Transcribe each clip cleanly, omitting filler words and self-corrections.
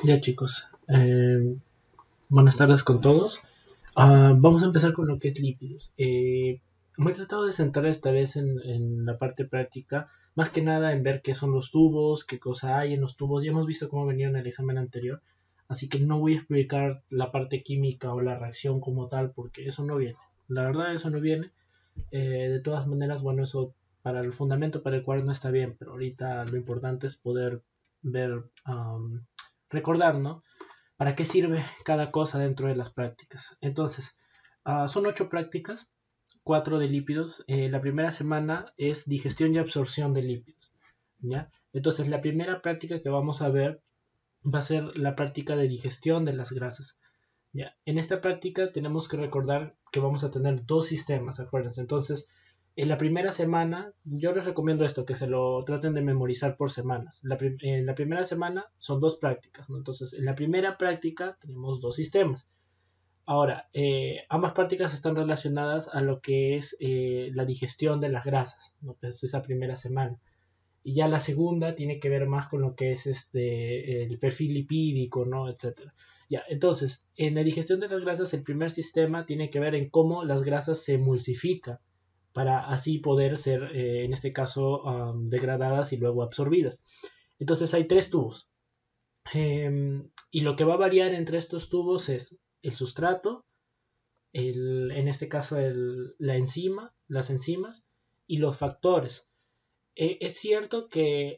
Ya chicos, buenas tardes con todos. Vamos a empezar con lo que es lípidos. Me he tratado de centrar esta vez en la parte práctica, más que nada en ver qué son los tubos, qué cosa hay en los tubos. Ya hemos visto cómo venía en el examen anterior, así que no voy a explicar la parte química o la reacción como tal, porque eso no viene. La verdad, eso no viene. De todas maneras, bueno, eso para el fundamento, para el cual no está bien, pero ahorita lo importante es poder ver, recordar, ¿no? ¿Para qué sirve cada cosa dentro de las prácticas? Entonces, son 8 prácticas, 4 de lípidos. La primera semana es digestión y absorción de lípidos. ¿Ya? Entonces, la primera práctica que vamos a ver va a ser la práctica de digestión de las grasas. ¿Ya? En esta práctica tenemos que recordar que vamos a tener dos sistemas, acuérdense. Entonces, en la primera semana, yo les recomiendo esto, que se lo traten de memorizar por semanas. En la primera semana son dos prácticas, ¿no? Entonces, en la primera práctica tenemos dos sistemas. Ahora, ambas prácticas están relacionadas a lo que es la digestión de las grasas, ¿no? Pues esa primera semana. Y ya la segunda tiene que ver más con lo que es el perfil lipídico, ¿no? Etcétera. Ya, entonces, en la digestión de las grasas, el primer sistema tiene que ver en cómo las grasas se emulsifican para así poder ser, en este caso, degradadas y luego absorbidas. Entonces hay tres tubos. Y lo que va a variar entre estos tubos es el sustrato, en este caso la enzima, las enzimas y los factores. Es cierto que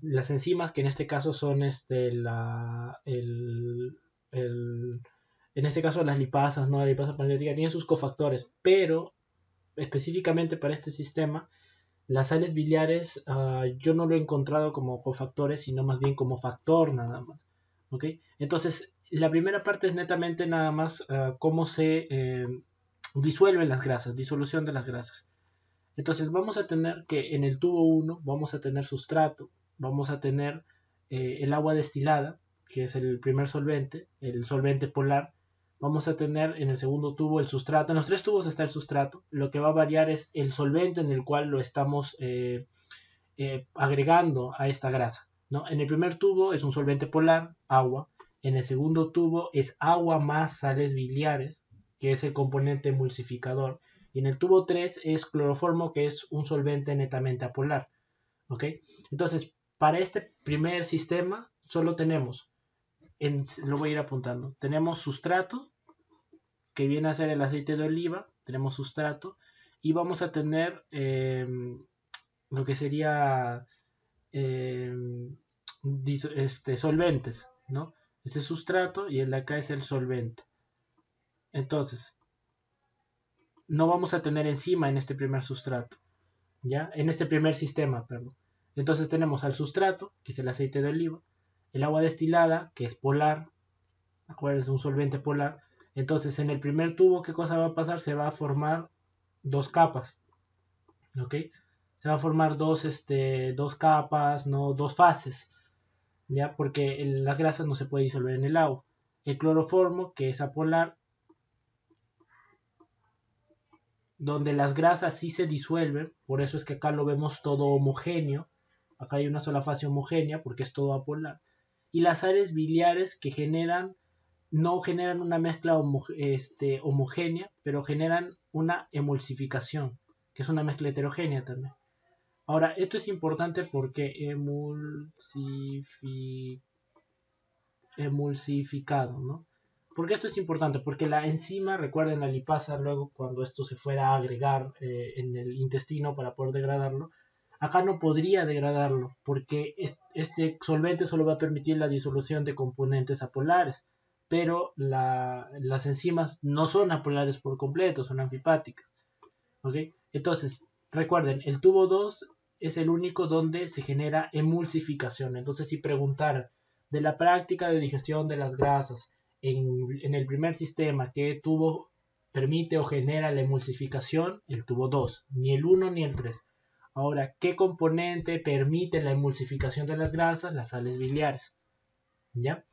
las enzimas, que en este caso son el- en este caso las lipasas, ¿no? La lipasa pancreática, tienen sus cofactores, pero específicamente para este sistema, las sales biliares yo no lo he encontrado como cofactores, sino más bien como factor nada más. ¿Ok? Entonces, la primera parte es netamente nada más cómo se disuelven las grasas, disolución de las grasas. Entonces vamos a tener que en el tubo 1 vamos a tener sustrato, vamos a tener el agua destilada, que es el primer solvente, el solvente polar. Vamos a tener en el segundo tubo el sustrato. En los tres tubos está el sustrato. Lo que va a variar es el solvente en el cual lo estamos agregando a esta grasa, ¿no? En el primer tubo es un solvente polar, agua. En el segundo tubo es agua más sales biliares, que es el componente emulsificador. Y en el tubo 3 es cloroformo, que es un solvente netamente apolar. ¿Ok? Entonces, para este primer sistema, solo tenemos, lo voy a ir apuntando, tenemos sustrato, que viene a ser el aceite de oliva, tenemos sustrato, y vamos a tener lo que sería eh, solventes, ¿no? Ese es sustrato y el de acá es el solvente. Entonces, no vamos a tener enzima en este primer sustrato, ¿ya? En este primer sistema, perdón. Entonces tenemos al sustrato, que es el aceite de oliva, el agua destilada, que es polar, acuérdense, un solvente polar. Entonces, en el primer tubo, ¿qué cosa va a pasar? Se va a formar dos capas, ¿ok? Se va a formar dos capas, no dos fases, ¿ya? Porque las grasas no se puede disolver en el agua. El cloroformo, que es apolar, donde las grasas sí se disuelven, por eso es que acá lo vemos todo homogéneo, acá hay una sola fase homogénea porque es todo apolar, y las sales biliares que no generan una mezcla homogénea, pero generan una emulsificación, que es una mezcla heterogénea también. Ahora, esto es importante porque emulsificado, ¿no? Porque esto es importante, porque la enzima, recuerden la lipasa, luego cuando esto se fuera a agregar en el intestino para poder degradarlo, acá no podría degradarlo, porque este solvente solo va a permitir la disolución de componentes apolares, pero las enzimas no son apolares por completo, son anfipáticas. ¿Ok? Entonces, recuerden, el tubo 2 es el único donde se genera emulsificación. Entonces, si preguntar de la práctica de digestión de las grasas en el primer sistema, ¿qué tubo permite o genera la emulsificación? El tubo 2, ni el uno ni el 3. Ahora, ¿qué componente permite la emulsificación de las grasas? Las sales biliares. ¿Ya?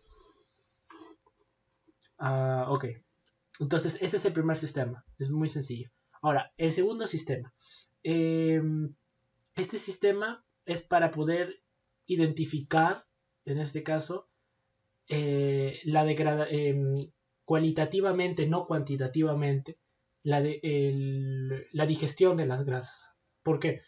Ok. Entonces, ese es el primer sistema. Es muy sencillo. Ahora, el segundo sistema. Eh, este sistema es para poder identificar, en este caso, cualitativamente, no cuantitativamente, la digestión de las grasas. ¿Por qué?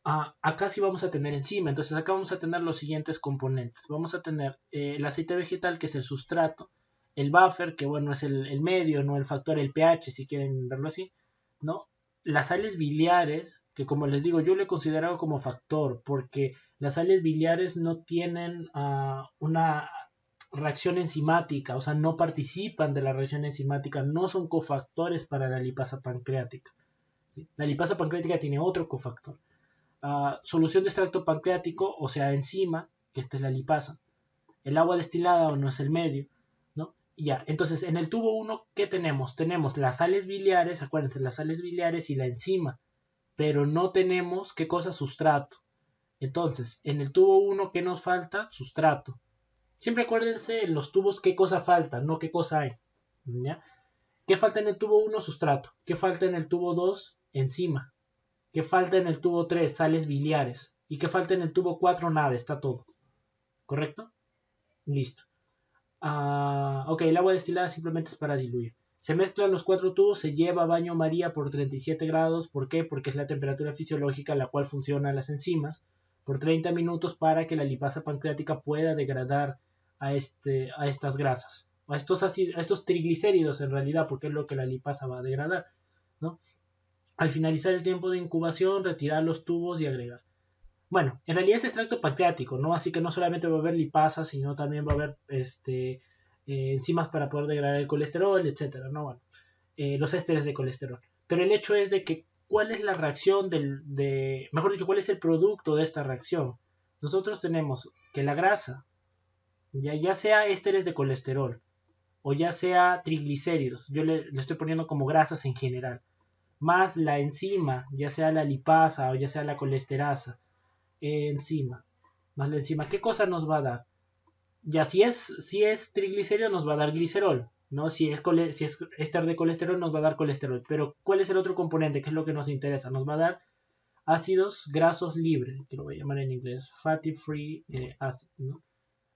Acá sí vamos a tener enzima, entonces acá vamos a tener los siguientes componentes. Vamos a tener el aceite vegetal, que es el sustrato, el buffer, que bueno, es el medio, no el factor, el pH, si quieren verlo así, ¿no? Las sales biliares, que como les digo, yo lo he considerado como factor, porque las sales biliares no tienen una reacción enzimática, o sea, no participan de la reacción enzimática, no son cofactores para la lipasa pancreática. ¿Sí? La lipasa pancreática tiene otro cofactor. Solución de extracto pancreático, o sea, enzima, que esta es la lipasa. El agua destilada o no es el medio, ¿no? Y ya, entonces en el tubo 1, ¿qué tenemos? Tenemos las sales biliares, acuérdense, las sales biliares y la enzima, pero no tenemos, ¿qué cosa? Sustrato. Entonces, en el tubo 1, ¿qué nos falta? Sustrato. Siempre acuérdense en los tubos qué cosa falta, no qué cosa hay. ¿Ya? ¿Qué falta en el tubo 1? Sustrato. ¿Qué falta en el tubo 2? Enzima. ¿Qué falta en el tubo 3? Sales biliares. ¿Y qué falta en el tubo 4? Nada, está todo. ¿Correcto? Listo. Ok, el agua destilada simplemente es para diluir. Se mezclan los 4 tubos, se lleva a baño María por 37 grados. ¿Por qué? Porque es la temperatura fisiológica a la cual funcionan las enzimas. Por 30 minutos para que la lipasa pancreática pueda degradar a estas grasas. A estos triglicéridos en realidad, porque es lo que la lipasa va a degradar, ¿no? Al finalizar el tiempo de incubación, retirar los tubos y agregar. Bueno, en realidad es extracto pancreático, ¿no? Así que no solamente va a haber lipasa, sino también va a haber enzimas para poder degradar el colesterol, etcétera, ¿no? Bueno, los ésteres de colesterol. Pero el hecho es de que, ¿cuál es la reacción mejor dicho, cuál es el producto de esta reacción? Nosotros tenemos que la grasa, ya sea ésteres de colesterol o ya sea triglicéridos, yo le estoy poniendo como grasas en general, más la enzima, ya sea la lipasa o ya sea la colesterasa, enzima, más la enzima, ¿qué cosa nos va a dar? Ya si es triglicérido nos va a dar glicerol, ¿no? Si es éster de colesterol nos va a dar colesterol, pero ¿cuál es el otro componente? ¿Qué es lo que nos interesa? Nos va a dar ácidos grasos libres, que lo voy a llamar en inglés, fatty free acid, ¿no?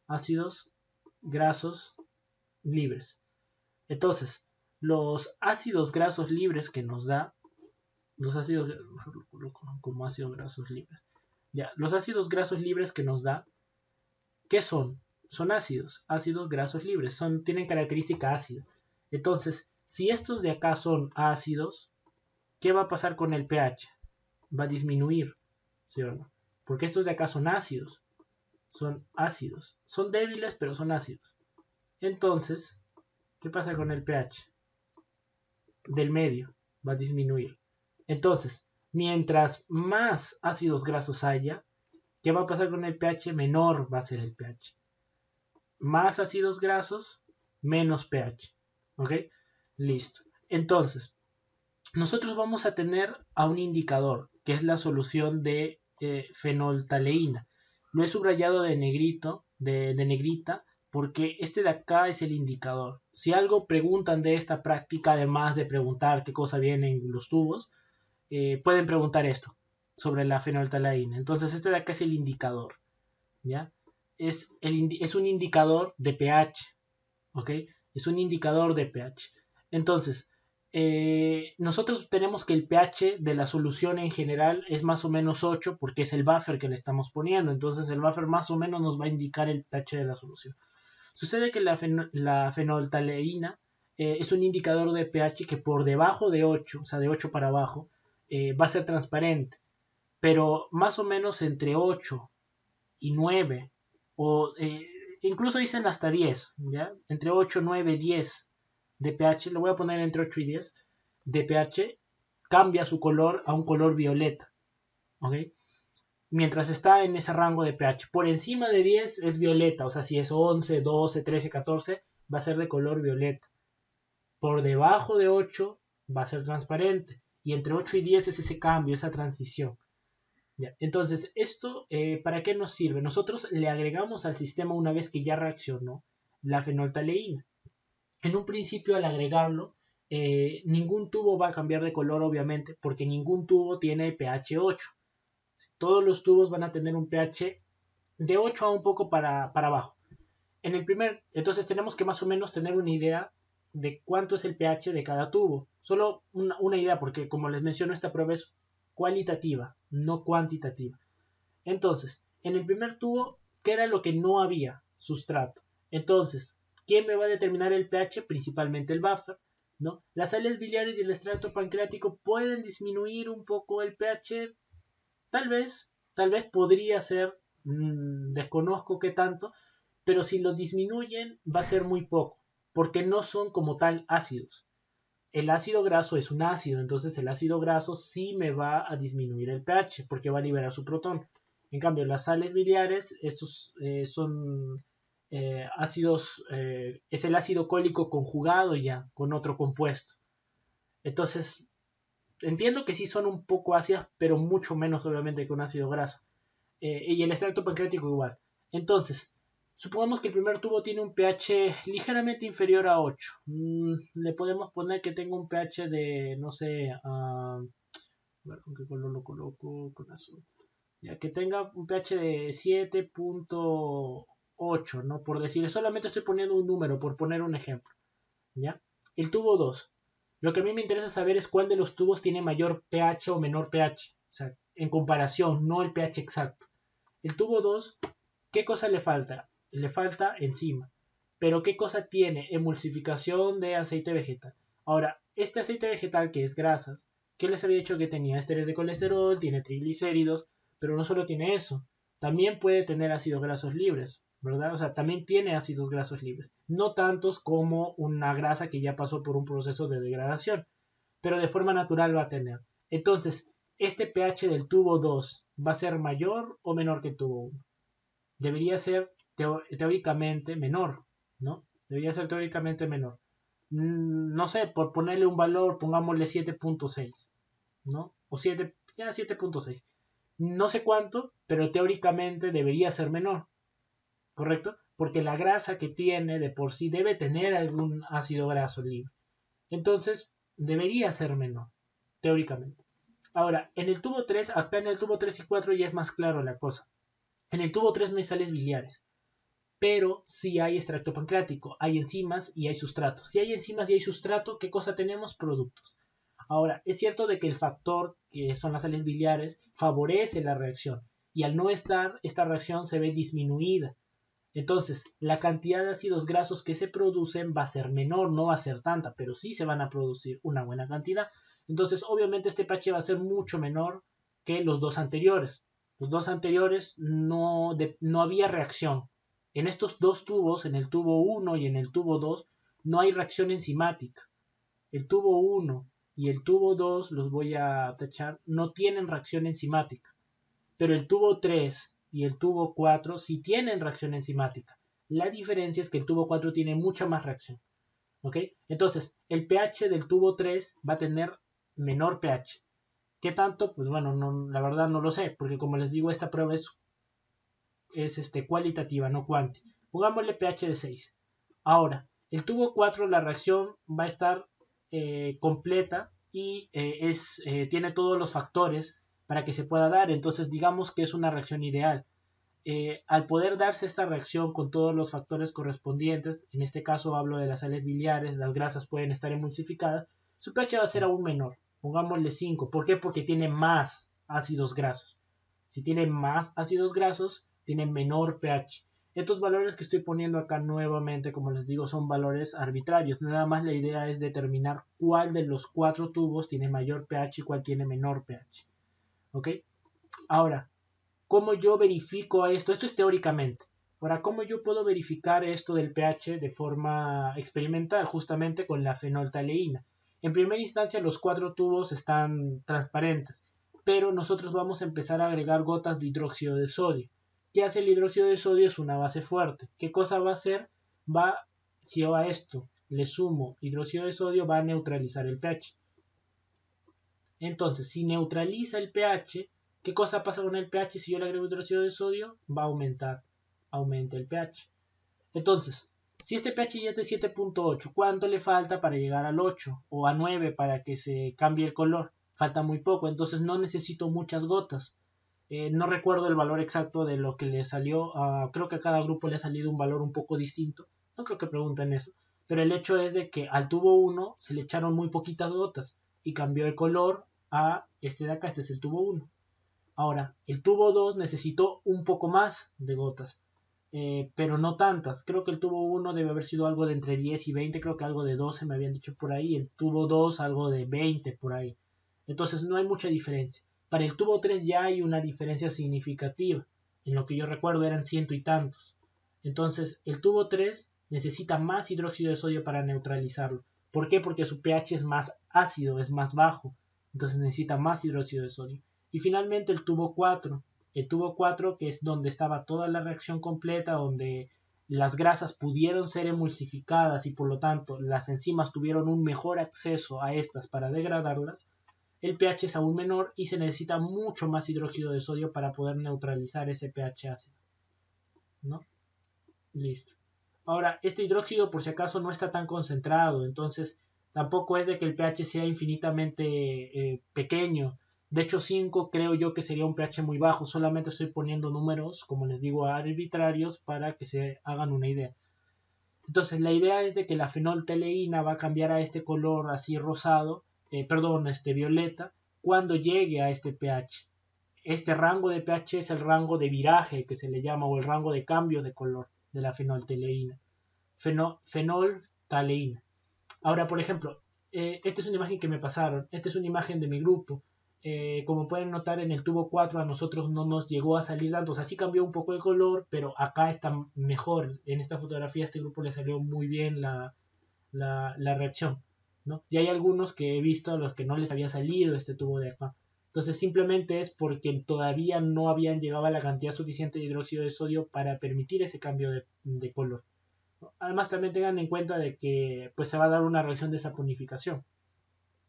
Ácidos grasos libres. Entonces, los ácidos grasos libres que nos da, los ácidos, como ácidos grasos libres, ya, los ácidos grasos libres que nos da, ¿qué son? Son ácidos grasos libres, tienen característica ácida. Entonces, si estos de acá son ácidos, ¿qué va a pasar con el pH? Va a disminuir, ¿sí o no? Porque estos de acá son ácidos, son débiles pero son ácidos. Entonces, ¿qué pasa con el pH? Del medio va a disminuir. Entonces, mientras más ácidos grasos haya, ¿qué va a pasar con el pH? Menor va a ser el pH. Más ácidos grasos, menos pH. ¿Ok? Listo. Entonces, nosotros vamos a tener a un indicador, que es la solución de fenoltaleína. Lo he subrayado de negrito, de negrita, porque este de acá es el indicador. Si algo preguntan de esta práctica, además de preguntar qué cosa viene en los tubos, pueden preguntar esto sobre la fenoltaleína. Entonces este de acá es el indicador, ¿ya? Es un indicador de pH, ¿ok? Es un indicador de pH. Entonces, nosotros tenemos que el pH de la solución en general es más o menos 8 porque es el buffer que le estamos poniendo. Entonces el buffer más o menos nos va a indicar el pH de la solución. Sucede que la fenoltaleína es un indicador de pH que por debajo de 8, o sea, de 8 para abajo, va a ser transparente. Pero más o menos entre 8 y 9, o incluso dicen hasta 10, ¿ya? Entre 8, 9, 10 de pH, lo voy a poner entre 8 y 10 de pH, cambia su color a un color violeta, ¿ok? Mientras está en ese rango de pH. Por encima de 10 es violeta, o sea, si es 11, 12, 13, 14, va a ser de color violeta. Por debajo de 8 va a ser transparente. Y entre 8 y 10 es ese cambio, esa transición. ¿Ya? Entonces, ¿esto para qué nos sirve? Nosotros le agregamos al sistema una vez que ya reaccionó la fenoltaleína. En un principio, al agregarlo, ningún tubo va a cambiar de color, obviamente, porque ningún tubo tiene pH 8. Todos los tubos van a tener un pH de 8 a un poco para abajo. Entonces tenemos que más o menos tener una idea de cuánto es el pH de cada tubo. Solo una idea, porque como les menciono, esta prueba es cualitativa, no cuantitativa. Entonces, en el primer tubo, ¿qué era lo que no había? Sustrato. Entonces, ¿quién me va a determinar el pH? Principalmente el buffer, ¿no? Las sales biliares y el extracto pancreático pueden disminuir un poco el pH, tal vez podría ser, desconozco qué tanto, pero si lo disminuyen va a ser muy poco, porque no son como tal ácidos. El ácido graso es un ácido, entonces el ácido graso sí me va a disminuir el pH porque va a liberar su protón. En cambio, las sales biliares, estos son ácidos, es el ácido cólico conjugado ya con otro compuesto. Entonces, entiendo que sí son un poco ácidas, pero mucho menos obviamente que un ácido graso. Y el extracto pancreático igual. Entonces, supongamos que el primer tubo tiene un pH ligeramente inferior a 8. Le podemos poner que tenga un pH de, no sé, a ver con qué color lo coloco, con azul. Ya que tenga un pH de 7.8, ¿no? Por decir, solamente estoy poniendo un número, por poner un ejemplo. ¿Ya? El tubo 2. Lo que a mí me interesa saber es cuál de los tubos tiene mayor pH o menor pH. O sea, en comparación, no el pH exacto. El tubo 2, ¿qué cosa le falta? Le falta enzima. Pero ¿qué cosa tiene? Emulsificación de aceite vegetal. Ahora, este aceite vegetal que es grasas, ¿qué les había dicho que tenía? Ésteres de colesterol, tiene triglicéridos, pero no solo tiene eso, también puede tener ácidos grasos libres, ¿verdad? O sea, también tiene ácidos grasos libres. No tantos como una grasa que ya pasó por un proceso de degradación, pero de forma natural va a tener. Entonces, este pH del tubo 2 va a ser mayor o menor que el tubo 1. Debería ser teóricamente menor, ¿no? Debería ser teóricamente menor. No sé, por ponerle un valor, pongámosle 7.6, ¿no? O 7, ya 7.6. No sé cuánto, pero teóricamente debería ser menor, ¿correcto? Porque la grasa que tiene de por sí debe tener algún ácido graso libre. Entonces, debería ser menor, teóricamente. Ahora, en el tubo 3, acá en el tubo 3 y 4 ya es más claro la cosa. En el tubo 3 no hay sales biliares, pero sí hay extracto pancreático, hay enzimas y hay sustratos. Si hay enzimas y hay sustrato, ¿qué cosa tenemos? Productos. Ahora, es cierto de que el factor, que son las sales biliares, favorece la reacción, y al no estar, esta reacción se ve disminuida. Entonces, la cantidad de ácidos grasos que se producen va a ser menor, no va a ser tanta, pero sí se van a producir una buena cantidad. Entonces, obviamente este pH va a ser mucho menor que los dos anteriores. Los dos anteriores no había reacción. En estos dos tubos, en el tubo 1 y en el tubo 2, no hay reacción enzimática. El tubo 1 y el tubo 2, los voy a tachar, no tienen reacción enzimática. Pero el tubo 3 y el tubo 4 sí tienen reacción enzimática. La diferencia es que el tubo 4 tiene mucha más reacción. ¿Ok? Entonces, el pH del tubo 3 va a tener menor pH. ¿Qué tanto? Pues bueno, no, la verdad no lo sé, porque como les digo, esta prueba es cualitativa, no cuanti. Pongámosle pH de 6. Ahora, el tubo 4, la reacción va a estar completa y tiene todos los factores para que se pueda dar. Entonces, digamos que es una reacción ideal. Al poder darse esta reacción con todos los factores correspondientes, en este caso hablo de las sales biliares, las grasas pueden estar emulsificadas, su pH va a ser aún menor. Pongámosle 5. ¿Por qué? Porque tiene más ácidos grasos. Si tiene más ácidos grasos, tiene menor pH. Estos valores que estoy poniendo acá nuevamente, como les digo, son valores arbitrarios. Nada más la idea es determinar cuál de los 4 tubos tiene mayor pH y cuál tiene menor pH. ¿Ok? Ahora, ¿cómo yo verifico esto? Esto es teóricamente. Ahora, ¿cómo yo puedo verificar esto del pH de forma experimental? Justamente con la fenoltaleína. En primera instancia, los 4 tubos están transparentes, pero nosotros vamos a empezar a agregar gotas de hidróxido de sodio. ¿Qué hace el hidróxido de sodio? Es una base fuerte. ¿Qué cosa va a hacer? Si yo a esto le sumo hidróxido de sodio, va a neutralizar el pH. Entonces, si neutraliza el pH, ¿qué cosa pasa con el pH si yo le agrego hidróxido de sodio? Va a aumentar, aumenta el pH. Entonces, si este pH ya es de 7.8, ¿cuánto le falta para llegar al 8 o a 9 para que se cambie el color? Falta muy poco, entonces no necesito muchas gotas. No recuerdo el valor exacto de lo que le salió. Creo que a cada grupo le ha salido un valor un poco distinto. No creo que pregunten eso. Pero el hecho es de que al tubo 1 se le echaron muy poquitas gotas y cambió el color a este de acá. Este es el tubo 1. Ahora, el tubo 2 necesitó un poco más de gotas, pero no tantas. Creo que el tubo 1 debe haber sido algo de entre 10 y 20, creo que algo de 12 me habían dicho por ahí, el tubo 2 algo de 20 por ahí. Entonces no hay mucha diferencia. Para el tubo 3 ya hay una diferencia significativa. En lo que yo recuerdo eran ciento y tantos. Entonces el tubo 3 necesita más hidróxido de sodio para neutralizarlo. ¿Por qué? Porque su pH es más ácido, es más bajo. Entonces necesita más hidróxido de sodio. Y finalmente el tubo 4. El tubo 4, que es donde estaba toda la reacción completa, donde las grasas pudieron ser emulsificadas y por lo tanto las enzimas tuvieron un mejor acceso a estas para degradarlas, el pH es aún menor y se necesita mucho más hidróxido de sodio para poder neutralizar ese pH ácido, ¿no? Listo. Ahora, este hidróxido por si acaso no está tan concentrado, entonces tampoco es de que el pH sea infinitamente pequeño. De hecho, 5 creo yo que sería un pH muy bajo. Solamente estoy poniendo números, como les digo, arbitrarios para que se hagan una idea. Entonces, la idea es de que la fenoltaleína va a cambiar a este color así rosado, violeta, cuando llegue a este pH. Este rango de pH es el rango de viraje que se le llama, o el rango de cambio de color de la fenoltaleína. Fenoltaleína. Ahora, por ejemplo, esta es una imagen que me pasaron. Esta es una imagen de mi grupo. Como pueden notar, en el tubo 4 a nosotros no nos llegó a salir tanto. O sea, sí cambió un poco el color, pero acá está mejor. En esta fotografía a este grupo le salió muy bien la reacción, ¿no? Y hay algunos que he visto a los que no les había salido este tubo de acá. Entonces simplemente es porque todavía no habían llegado a la cantidad suficiente de hidróxido de sodio para permitir ese cambio de color. Además también tengan en cuenta de que pues se va a dar una reacción de saponificación,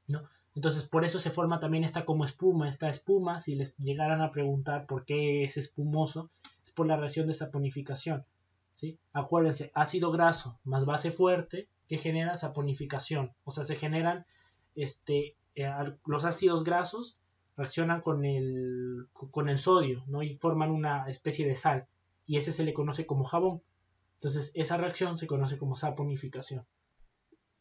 ¿no? Entonces por eso se forma también esta como espuma, esta espuma, si les llegaran a preguntar por qué es espumoso, es por la reacción de saponificación, ¿sí? Acuérdense, ácido graso más base fuerte que genera saponificación, o sea, se generan los ácidos grasos reaccionan con el sodio, ¿no? Y forman una especie de sal, y ese se le conoce como jabón. Entonces, esa reacción se conoce como saponificación.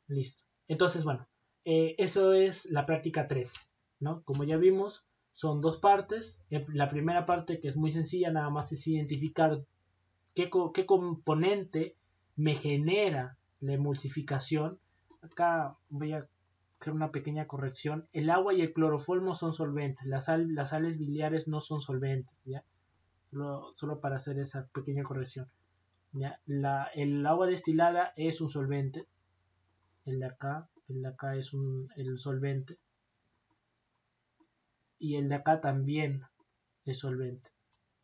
Listo. Entonces, bueno, eso es la práctica 3, ¿no? Como ya vimos, son dos partes. La primera parte, que es muy sencilla, nada más es identificar qué componente me genera la emulsificación. Acá voy a hacer una pequeña corrección. El agua y el cloroformo son solventes. Las sales biliares no son solventes, ¿ya? Solo para hacer esa pequeña corrección. ¿Ya? El agua destilada es un solvente. El de acá es el solvente. Y el de acá también es solvente.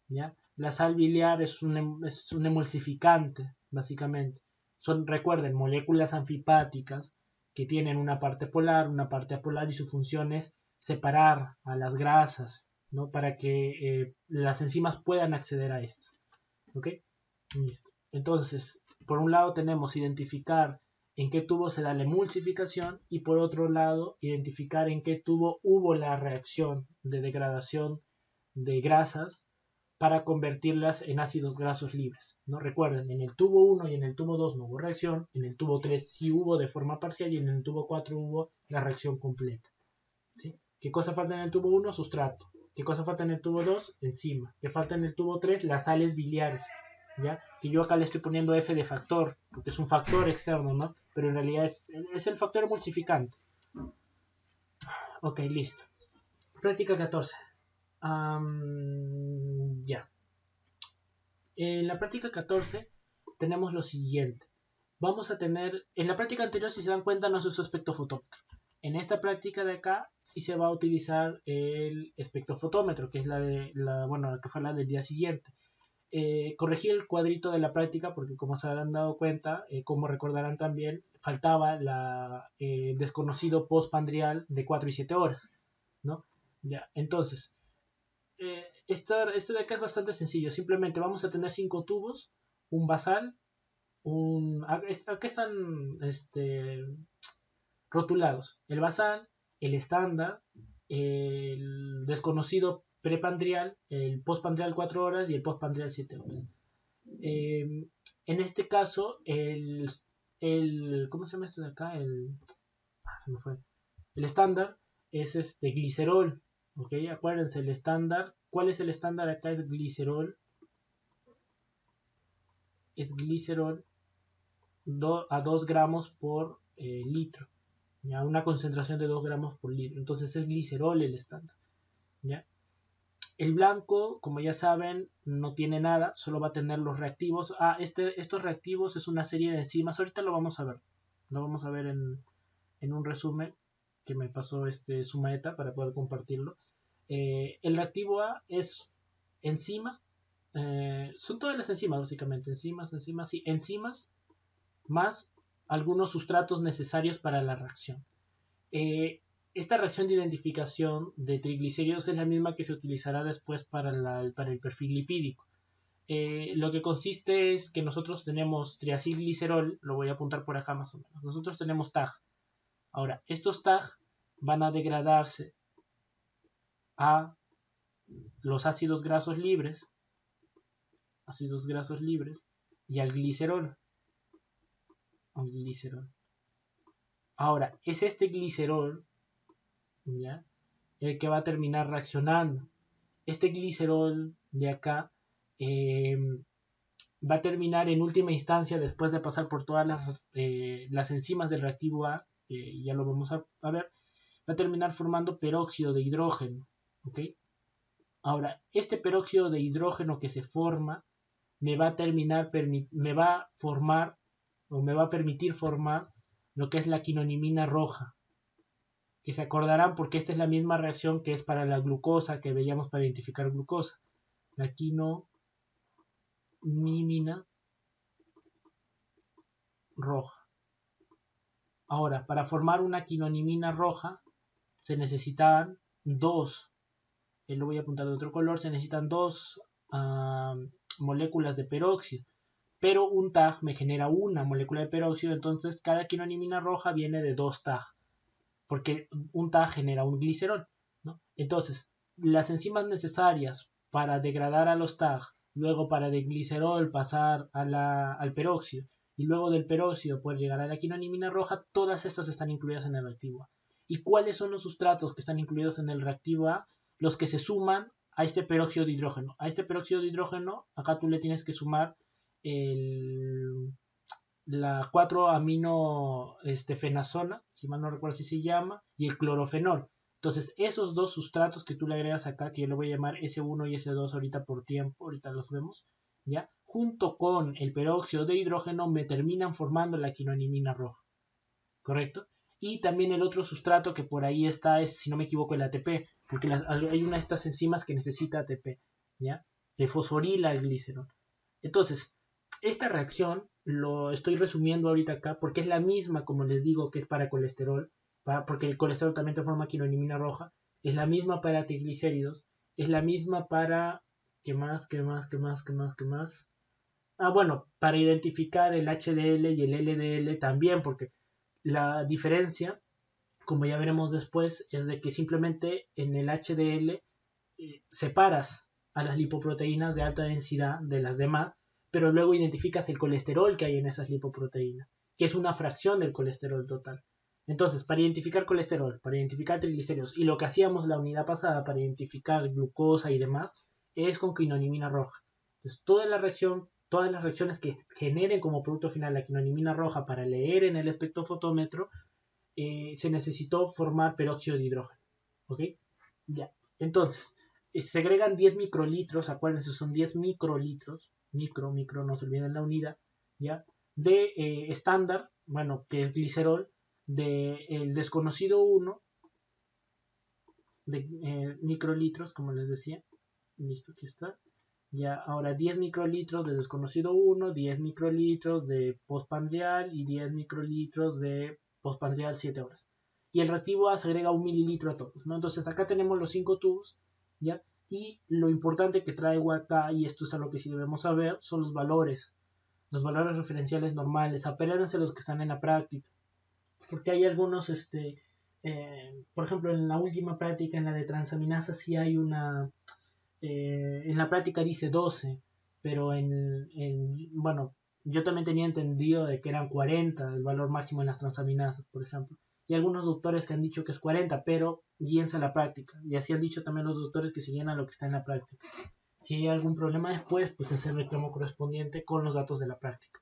¿Ya? La sal biliar es un emulsificante, básicamente. Recuerden, moléculas anfipáticas que tienen una parte polar, una parte apolar, y su función es separar a las grasas, ¿no? Para que las enzimas puedan acceder a estas. ¿Ok? Listo. Entonces, por un lado tenemos identificar en qué tubo se da la emulsificación y por otro lado identificar en qué tubo hubo la reacción de degradación de grasas para convertirlas en ácidos grasos libres, ¿no? Recuerden, en el tubo 1 y en el tubo 2 no hubo reacción, en el tubo 3 sí hubo de forma parcial y en el tubo 4 hubo la reacción completa, ¿sí? ¿Qué cosa falta en el tubo 1? Sustrato. ¿Qué cosa falta en el tubo 2? Enzima. ¿Qué falta en el tubo 3? Las sales biliares, ¿ya? Que yo acá le estoy poniendo F de factor, porque es un factor externo, ¿no? Pero en realidad es el factor emulsificante. Ok, listo. Práctica 14. Ya. En la práctica 14 tenemos lo siguiente. Vamos a tener, en la práctica anterior, si se dan cuenta, no se usó espectrofotómetro. En esta práctica de acá sí se va a utilizar el espectrofotómetro, que es que fue la del día siguiente. Corregí el cuadrito de la práctica porque, como se habrán dado cuenta, como recordarán también, faltaba el desconocido postpandrial de 4 y 7 horas, ¿no? Ya, entonces, este de acá es bastante sencillo. Simplemente vamos a tener 5 tubos, un basal, acá están rotulados: el basal, el estándar, el desconocido prepandrial, el postpandrial 4 horas y el postpandrial 7 horas. En este caso, ¿cómo se llama este de acá? Se me fue. El estándar es glicerol, ¿ok? Acuérdense, el estándar, ¿cuál es el estándar acá? Es glicerol. Es glicerol a 2 gramos por litro, ¿ya? Una concentración de 2 gramos por litro. Entonces es glicerol el estándar, ¿ya? El blanco, como ya saben, no tiene nada, solo va a tener los reactivos. Estos reactivos es una serie de enzimas, ahorita lo vamos a ver. Lo vamos a ver en un resumen que me pasó Sumaeta para poder compartirlo. El reactivo A es enzima, son todas las enzimas básicamente, enzimas más algunos sustratos necesarios para la reacción. Esta reacción de identificación de triglicéridos es la misma que se utilizará después para el perfil lipídico. Lo que consiste es que nosotros tenemos triacilglicerol, lo voy a apuntar por acá más o menos. Nosotros tenemos TAG. Ahora, estos TAG van a degradarse a los ácidos grasos libres y al glicerol. Ahora, es este glicerol, ¿ya?, el que va a terminar reaccionando. Este glicerol de acá va a terminar en última instancia, después de pasar por todas las enzimas del reactivo A, que ya lo vamos a ver, va a terminar formando peróxido de hidrógeno, ¿ok? Ahora, este peróxido de hidrógeno que se forma me va a permitir formar lo que es la quinonimina roja, que se acordarán porque esta es la misma reacción que es para la glucosa que veíamos para identificar glucosa. La quinonimina roja. Ahora, para formar una quinonimina roja se necesitan dos, lo voy a apuntar de otro color, se necesitan dos moléculas de peróxido, pero un TAG me genera una molécula de peróxido, entonces cada quinonimina roja viene de dos TAG, porque un TAG genera un glicerol, ¿no? Entonces, las enzimas necesarias para degradar a los TAG, luego para del glicerol pasar al peróxido, y luego del peróxido poder llegar a la quinonimina roja, todas estas están incluidas en el reactivo A. ¿Y cuáles son los sustratos que están incluidos en el reactivo A? Los que se suman a este peróxido de hidrógeno. A este peróxido de hidrógeno, acá tú le tienes que sumar la 4-amino fenazona, si mal no recuerdo si se llama, y el clorofenol. Entonces, esos dos sustratos que tú le agregas acá, que yo le voy a llamar S1 y S2 ahorita por tiempo, ahorita los vemos, ¿ya? Junto con el peróxido de hidrógeno me terminan formando la quinonimina roja, ¿correcto? Y también el otro sustrato que por ahí está es, si no me equivoco, el ATP, porque hay una de estas enzimas que necesita ATP, ¿ya? De fosforila el glicerol. Entonces, esta reacción lo estoy resumiendo ahorita acá porque es la misma, como les digo, que es para colesterol, porque el colesterol también te forma quinonimina roja, es la misma para triglicéridos, es la misma para... ¿Qué más? Bueno, para identificar el HDL y el LDL también, porque la diferencia, como ya veremos después, es de que simplemente en el HDL separas a las lipoproteínas de alta densidad de las demás, pero luego identificas el colesterol que hay en esas lipoproteínas, que es una fracción del colesterol total. Entonces, para identificar colesterol, para identificar triglicéridos, y lo que hacíamos la unidad pasada para identificar glucosa y demás, es con quinonimina roja. Entonces, todas las reacciones que generen como producto final la quinonimina roja para leer en el espectrofotómetro, se necesitó formar peróxido de hidrógeno. ¿Ok? Ya. Entonces, se agregan 10 microlitros, acuérdense, son 10 microlitros, micro, no se olviden la unidad, ¿ya? De estándar, bueno, que es glicerol, de el desconocido 1, de microlitros, como les decía. Listo, aquí está. Ya, ahora 10 microlitros de desconocido 1, 10 microlitros de postpandrial y 10 microlitros de postpandrial 7 horas. Y el reactivo A se agrega 1 mililitro a todos, ¿no? Entonces acá tenemos los 5 tubos, ¿ya? Y lo importante que traigo acá, y esto es a lo que sí debemos saber, son los valores referenciales normales. Apérense los que están en la práctica, porque hay algunos, por ejemplo, en la última práctica, en la de transaminasa, sí hay una en la práctica dice 12, pero bueno, yo también tenía entendido de que eran 40 el valor máximo en las transaminasas, por ejemplo. Y algunos doctores que han dicho que es 40, pero guíense a la práctica. Y así han dicho también los doctores que se guían a lo que está en la práctica. Si hay algún problema después, pues hacer el reclamo correspondiente con los datos de la práctica.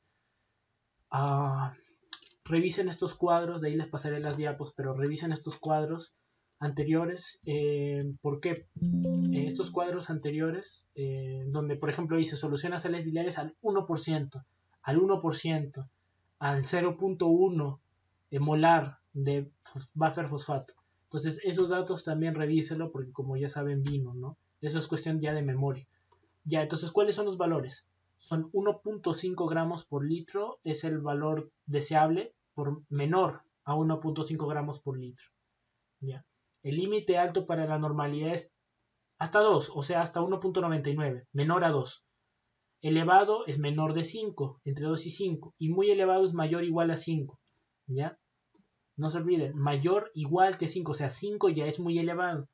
Revisen estos cuadros, de ahí les pasaré las diapos, pero revisen estos cuadros anteriores. ¿Por qué? Estos cuadros anteriores, donde por ejemplo dice soluciona sales biliares al 1%, al 1%, al 0.1 molar de buffer fosfato. Entonces esos datos también revíselo porque como ya saben vino, ¿no? Eso es cuestión ya de memoria. Ya, entonces, ¿cuáles son los valores? Son 1.5 gramos por litro, es el valor deseable, por menor a 1.5 gramos por litro. Ya. El límite alto para la normalidad es hasta 2, o sea, hasta 1.99, menor a 2. Elevado es menor de 5, entre 2 y 5, y muy elevado es mayor o igual a 5. ¿Ya? No se olviden, mayor igual que 5, o sea, 5 ya es muy elevado,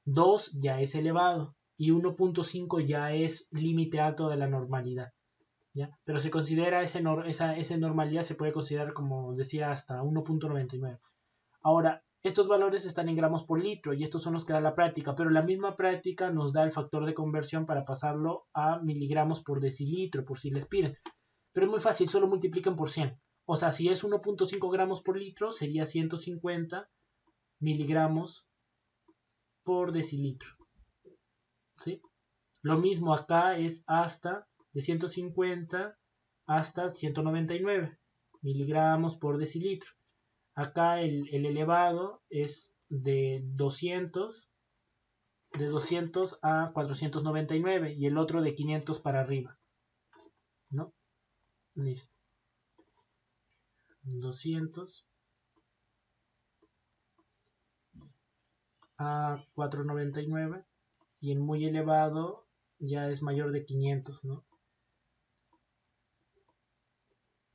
2 ya es elevado, y 1.5 ya es límite alto de la normalidad. ¿Ya? Pero se considera esa normalidad, se puede considerar, como decía, hasta 1.99. Ahora, estos valores están en gramos por litro y estos son los que da la práctica, pero la misma práctica nos da el factor de conversión para pasarlo a miligramos por decilitro, por si les piden. Pero es muy fácil, solo multiplican por 100. O sea, si es 1.5 gramos por litro, sería 150 miligramos por decilitro. ¿Sí? Lo mismo acá es hasta de 150 hasta 199 miligramos por decilitro. Acá el elevado es de 200 a 499 y el otro de 500 para arriba. ¿No? Listo. 200 a 499 y el muy elevado ya es mayor de 500, ¿no?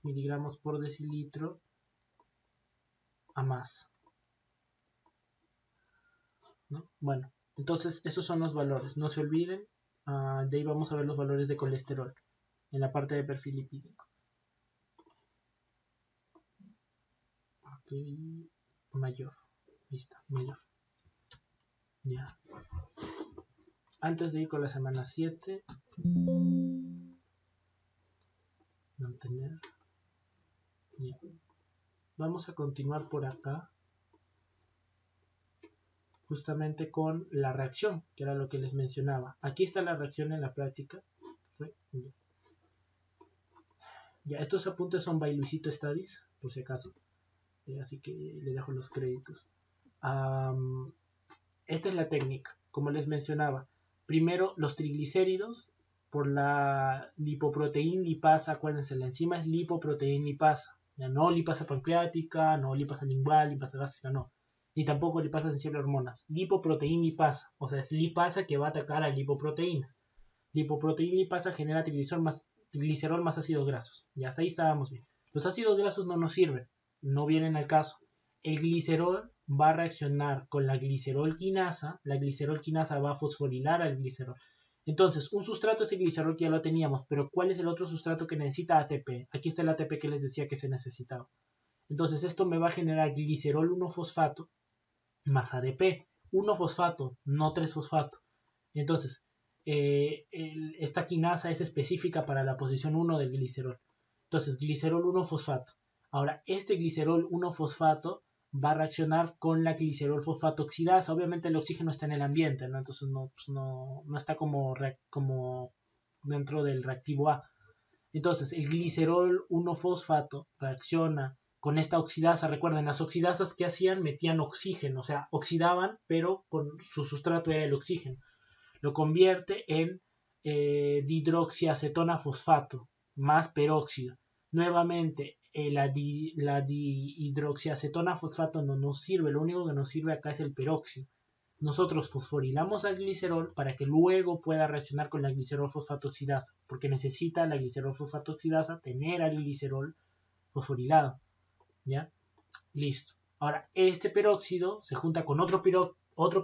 Miligramos por decilitro a más, ¿no? Bueno, entonces esos son los valores, no se olviden. De ahí vamos a ver los valores de colesterol en la parte de perfil lipídico. Ok, mayor, ahí está, mayor. Ya. Antes de ir con la semana 7, mantener. Ya. Vamos a continuar por acá, justamente con la reacción, que era lo que les mencionaba. Aquí está la reacción en la práctica. Ya, estos apuntes son by Luisito Studies, por si acaso. Así que le dejo los créditos. Esta es la técnica, como les mencionaba. Primero, los triglicéridos por la lipoproteína lipasa. Acuérdense, la enzima es lipoproteína lipasa. Ya no lipasa pancreática, no lipasa lingual, lipasa gástrica, no. Ni tampoco lipasa sensible a hormonas. Lipoproteína lipasa. O sea, es lipasa que va a atacar a lipoproteínas. Lipoproteína lipasa genera triglicerol más ácidos grasos. Ya hasta ahí estábamos bien. Los ácidos grasos no nos sirven, no vienen al caso. El glicerol va a reaccionar con la glicerol quinasa va a fosforilar al glicerol. Entonces, un sustrato es el glicerol que ya lo teníamos, pero ¿cuál es el otro sustrato que necesita ATP? Aquí está el ATP que les decía que se necesitaba. Entonces, esto me va a generar glicerol 1-fosfato más ADP. 1-fosfato, no 3-fosfato. Entonces, esta quinasa es específica para la posición 1 del glicerol. Entonces, glicerol 1-fosfato. Ahora, este glicerol 1-fosfato va a reaccionar con la glicerol fosfato oxidasa. Obviamente el oxígeno está en el ambiente, ¿no? Entonces no está como dentro del reactivo A. Entonces, el glicerol 1-fosfato reacciona con esta oxidasa. Recuerden, las oxidasas que hacían metían oxígeno, o sea, oxidaban, pero con su sustrato era el oxígeno. Lo convierte en dihidroxiacetona fosfato más peróxido. Nuevamente, la dihidroxiacetona fosfato no nos sirve, lo único que nos sirve acá es el peróxido. Nosotros fosforilamos al glicerol para que luego pueda reaccionar con la glicerol fosfato oxidasa, porque necesita la glicerol fosfato oxidasa tener al glicerol fosforilado. ¿Ya? Listo. Ahora, este peróxido se junta con otro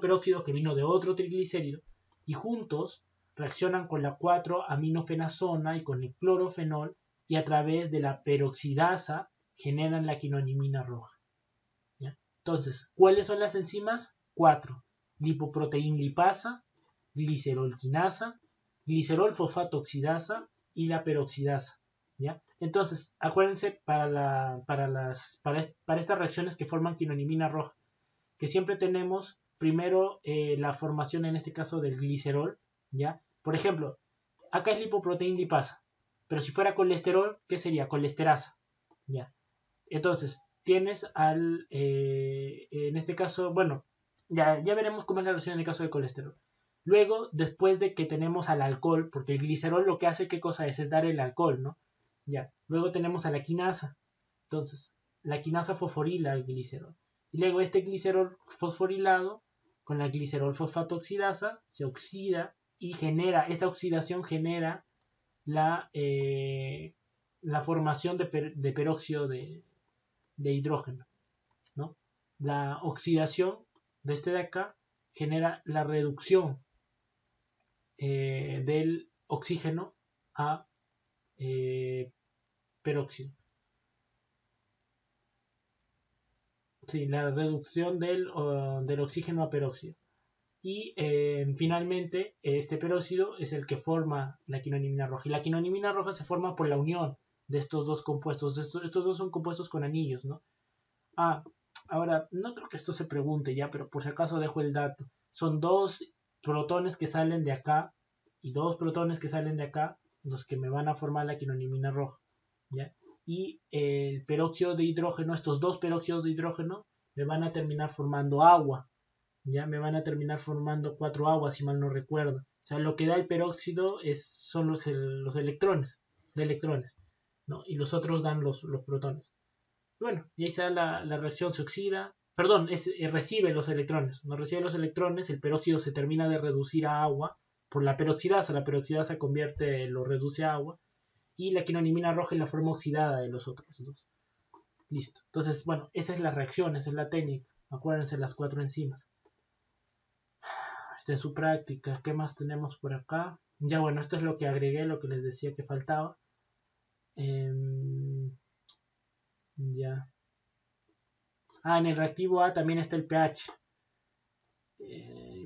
peróxido que vino de otro triglicérido y juntos reaccionan con la 4-aminofenazona y con el clorofenol y a través de la peroxidasa generan la quinonimina roja. ¿Ya? Entonces, ¿cuáles son las enzimas? 4. Lipoproteinlipasa, glicerolquinasa, glicerol fosfato oxidasa y la peroxidasa. ¿Ya? Entonces, acuérdense para estas reacciones que forman quinonimina roja, que siempre tenemos primero la formación en este caso del glicerol, ¿ya? Por ejemplo, acá es lipoproteinlipasa, pero si fuera colesterol, ¿qué sería? Colesterasa, ¿ya? Entonces, tienes en este caso, bueno, ya veremos cómo es la reacción en el caso del colesterol. Luego, después de que tenemos al alcohol, porque el glicerol lo que hace, ¿qué cosa es? Es dar el alcohol, ¿no? Ya. Luego tenemos a la quinasa. Entonces, la quinasa fosforila el glicerol. Y luego este glicerol fosforilado con la glicerol fosfato oxidasa se oxida y esta oxidación genera la formación de peróxido de hidrógeno, ¿no? La oxidación de este de acá genera la reducción del oxígeno a peróxido. Sí, la reducción del oxígeno a peróxido. Y finalmente, este peróxido es el que forma la quinonimina roja. Y la quinonimina roja se forma por la unión de estos dos compuestos. Estos dos son compuestos con anillos, ¿no? Ahora, no creo que esto se pregunte ya, pero por si acaso dejo el dato. Son 2 protones que salen de acá y 2 protones que salen de acá, los que me van a formar la quinonimina roja, ¿ya? Y el peróxido de hidrógeno, estos 2 peróxidos de hidrógeno, me van a terminar formando agua, ¿ya? Me van a terminar formando 4 aguas, si mal no recuerdo. O sea, lo que da el peróxido son los electrones, ¿no? Y los otros dan los protones. Bueno, y ahí se da la reacción, se oxida, perdón, recibe los electrones. No recibe los electrones, el peróxido se termina de reducir a agua por la peroxidasa lo reduce a agua, y la quinonimina roja es la forma oxidada de los otros dos. Listo. Entonces, bueno, esa es la reacción, esa es la técnica. Acuérdense las 4 enzimas. Está en su práctica. ¿Qué más tenemos por acá? Ya bueno, esto es lo que agregué, lo que les decía que faltaba. Ya. En el reactivo A también está el pH.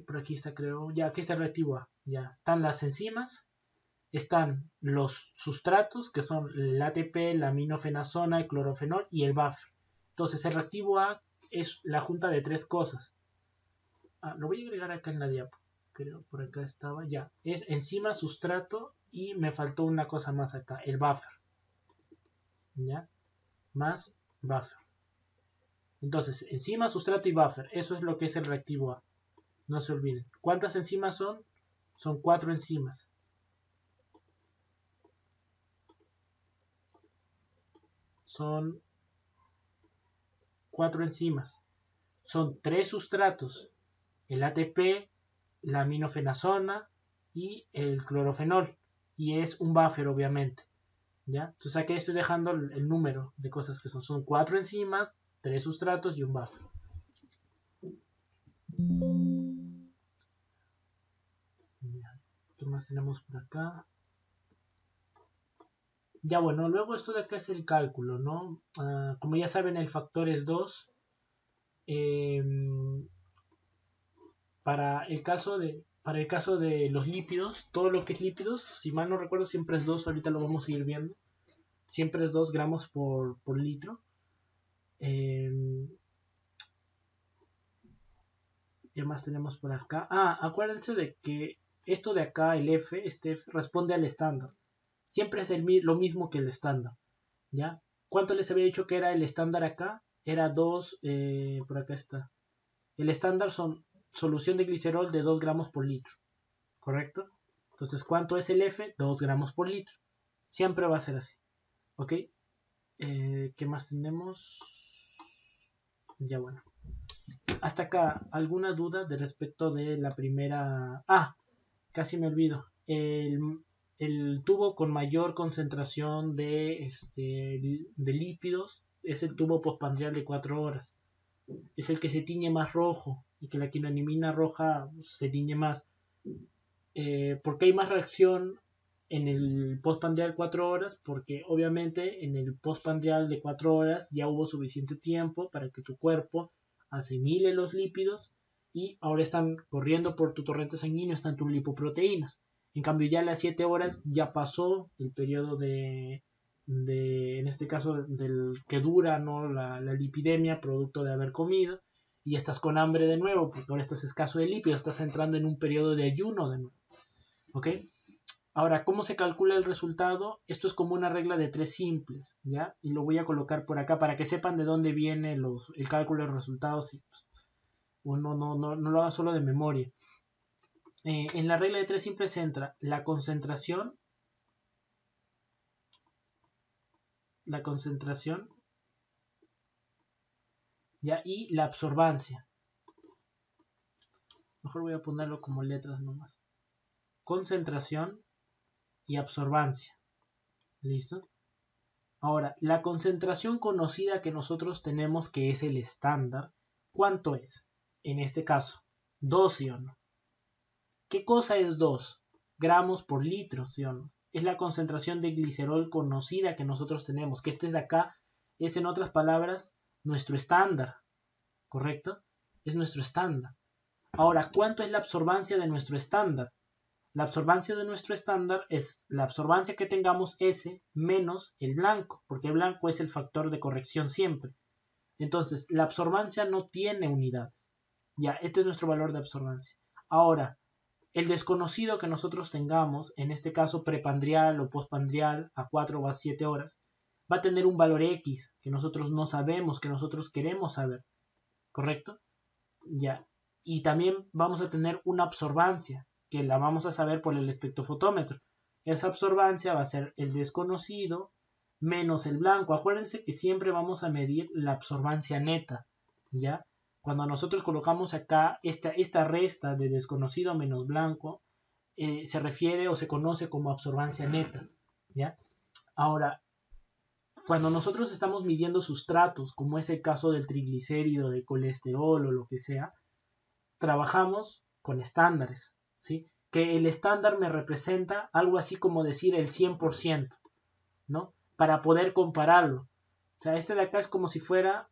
Por aquí está, creo. Ya, aquí está el reactivo A. Ya. Están las enzimas. Están los sustratos, que son el ATP, la aminofenazona, el clorofenol y el buffer. Entonces, el reactivo A es la junta de 3 cosas. Lo voy a agregar acá en la diapo. Creo, por acá estaba. Ya. Es enzima, sustrato y me faltó una cosa más acá. El buffer. ¿Ya? Más buffer. Entonces, enzima, sustrato y buffer. Eso es lo que es el reactivo A. No se olviden. ¿Cuántas enzimas son? Son 4 enzimas. Son 4 enzimas. Son 3 sustratos. El ATP, la aminofenazona y el clorofenol. Y es un buffer, obviamente. ¿Ya? Entonces aquí estoy dejando el número de cosas que son. Son 4 enzimas, 3 sustratos y un buffer. ¿Qué más tenemos por acá? Ya bueno, luego esto de acá es el cálculo, ¿no? Como ya saben, el factor es 2. Para el caso de los lípidos, todo lo que es lípidos, si mal no recuerdo, siempre es 2. Ahorita lo vamos a ir viendo. Siempre es 2 gramos por litro. ¿Qué más tenemos por acá? Acuérdense de que esto de acá, el F, este F, responde al estándar. Siempre es lo mismo que el estándar. ¿Ya? ¿Cuánto les había dicho que era el estándar acá? Era 2, por acá está. El estándar son solución de glicerol de 2 gramos por litro. ¿Correcto? Entonces, ¿cuánto es el F? 2 gramos por litro. Siempre va a ser así. ¿Ok? ¿Qué más tenemos? Ya bueno. Hasta acá, ¿alguna duda de respecto de la primera? Casi me olvido. El tubo con mayor concentración de lípidos es el tubo postprandial de 4 horas. Es el que se tiñe más rojo y que la quinonimina roja se tiñe más. ¿Por qué hay más reacción en el postprandial 4 horas? Porque obviamente en el postprandial de 4 horas ya hubo suficiente tiempo para que tu cuerpo asimile los lípidos y ahora están corriendo por tu torrente sanguíneo, están tus lipoproteínas. En cambio ya a las 7 horas ya pasó el periodo en este caso, del que dura, ¿no?, la lipidemia producto de haber comido, y estás con hambre de nuevo porque ahora estás escaso de lípidos, estás entrando en un periodo de ayuno de nuevo. ¿Ok? Ahora, ¿cómo se calcula el resultado? Esto es como una regla de 3 simples, ¿ya? Y lo voy a colocar por acá para que sepan de dónde viene el cálculo de los resultados y pues, uno no lo haga solo de memoria. En la regla de 3 simples entra la concentración, ¿ya? Y la absorbancia. Mejor voy a ponerlo como letras nomás. Concentración y absorbancia. ¿Listo? Ahora, la concentración conocida que nosotros tenemos, que es el estándar, ¿cuánto es? En este caso, 2, ¿sí o no? ¿Qué cosa es 2? Gramos por litro, ¿sí o no? Es la concentración de glicerol conocida que nosotros tenemos, que este de acá es, en otras palabras, nuestro estándar, ¿correcto? Es nuestro estándar. Ahora, ¿cuánto es la absorbancia de nuestro estándar? La absorbancia de nuestro estándar es la absorbancia que tengamos S menos el blanco, porque el blanco es el factor de corrección siempre. Entonces, la absorbancia no tiene unidades. Ya, este es nuestro valor de absorbancia. Ahora, el desconocido que nosotros tengamos, en este caso prepandrial o postpandrial a 4 o a 7 horas, va a tener un valor X que nosotros no sabemos, que nosotros queremos saber. ¿Correcto? Ya. Y también vamos a tener una absorbancia, que la vamos a saber por el espectrofotómetro. Esa absorbancia va a ser el desconocido menos el blanco. Acuérdense que siempre vamos a medir la absorbancia neta, ¿ya? Cuando nosotros colocamos acá esta resta de desconocido menos blanco, se refiere o se conoce como absorbancia neta, ¿ya? Ahora, cuando nosotros estamos midiendo sustratos, como es el caso del triglicérido, de colesterol o lo que sea, trabajamos con estándares, ¿sí? Que el estándar me representa algo así como decir el 100%, ¿no? Para poder compararlo. O sea, este de acá es como si fuera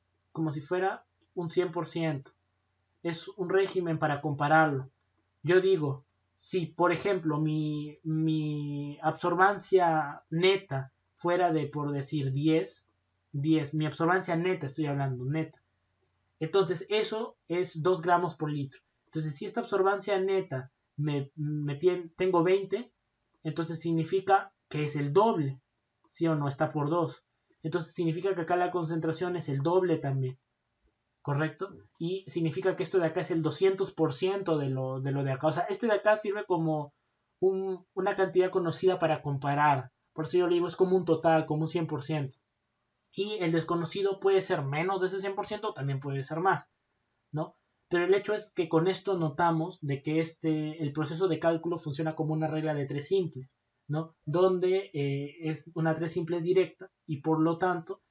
un 100%. Es un régimen para compararlo. Yo digo, si por ejemplo mi absorbancia neta fuera de, por decir, 10, mi absorbancia neta, estoy hablando, neta. Entonces eso es 2 gramos por litro. Entonces si esta absorbancia neta tengo 20, entonces significa que es el doble, ¿sí o no? Está por 2. Entonces significa que acá la concentración es el doble también, ¿correcto? Y significa que esto de acá es el 200% de lo de acá. O sea, este de acá sirve como una cantidad conocida para comparar. Por eso yo le digo, es como un total, como un 100%. Y el desconocido puede ser menos de ese 100%, también puede ser más, ¿no? Pero el hecho es que con esto notamos de que el proceso de cálculo funciona como una regla de 3 simples, ¿no? Donde es una 3 simples directa y por lo tanto,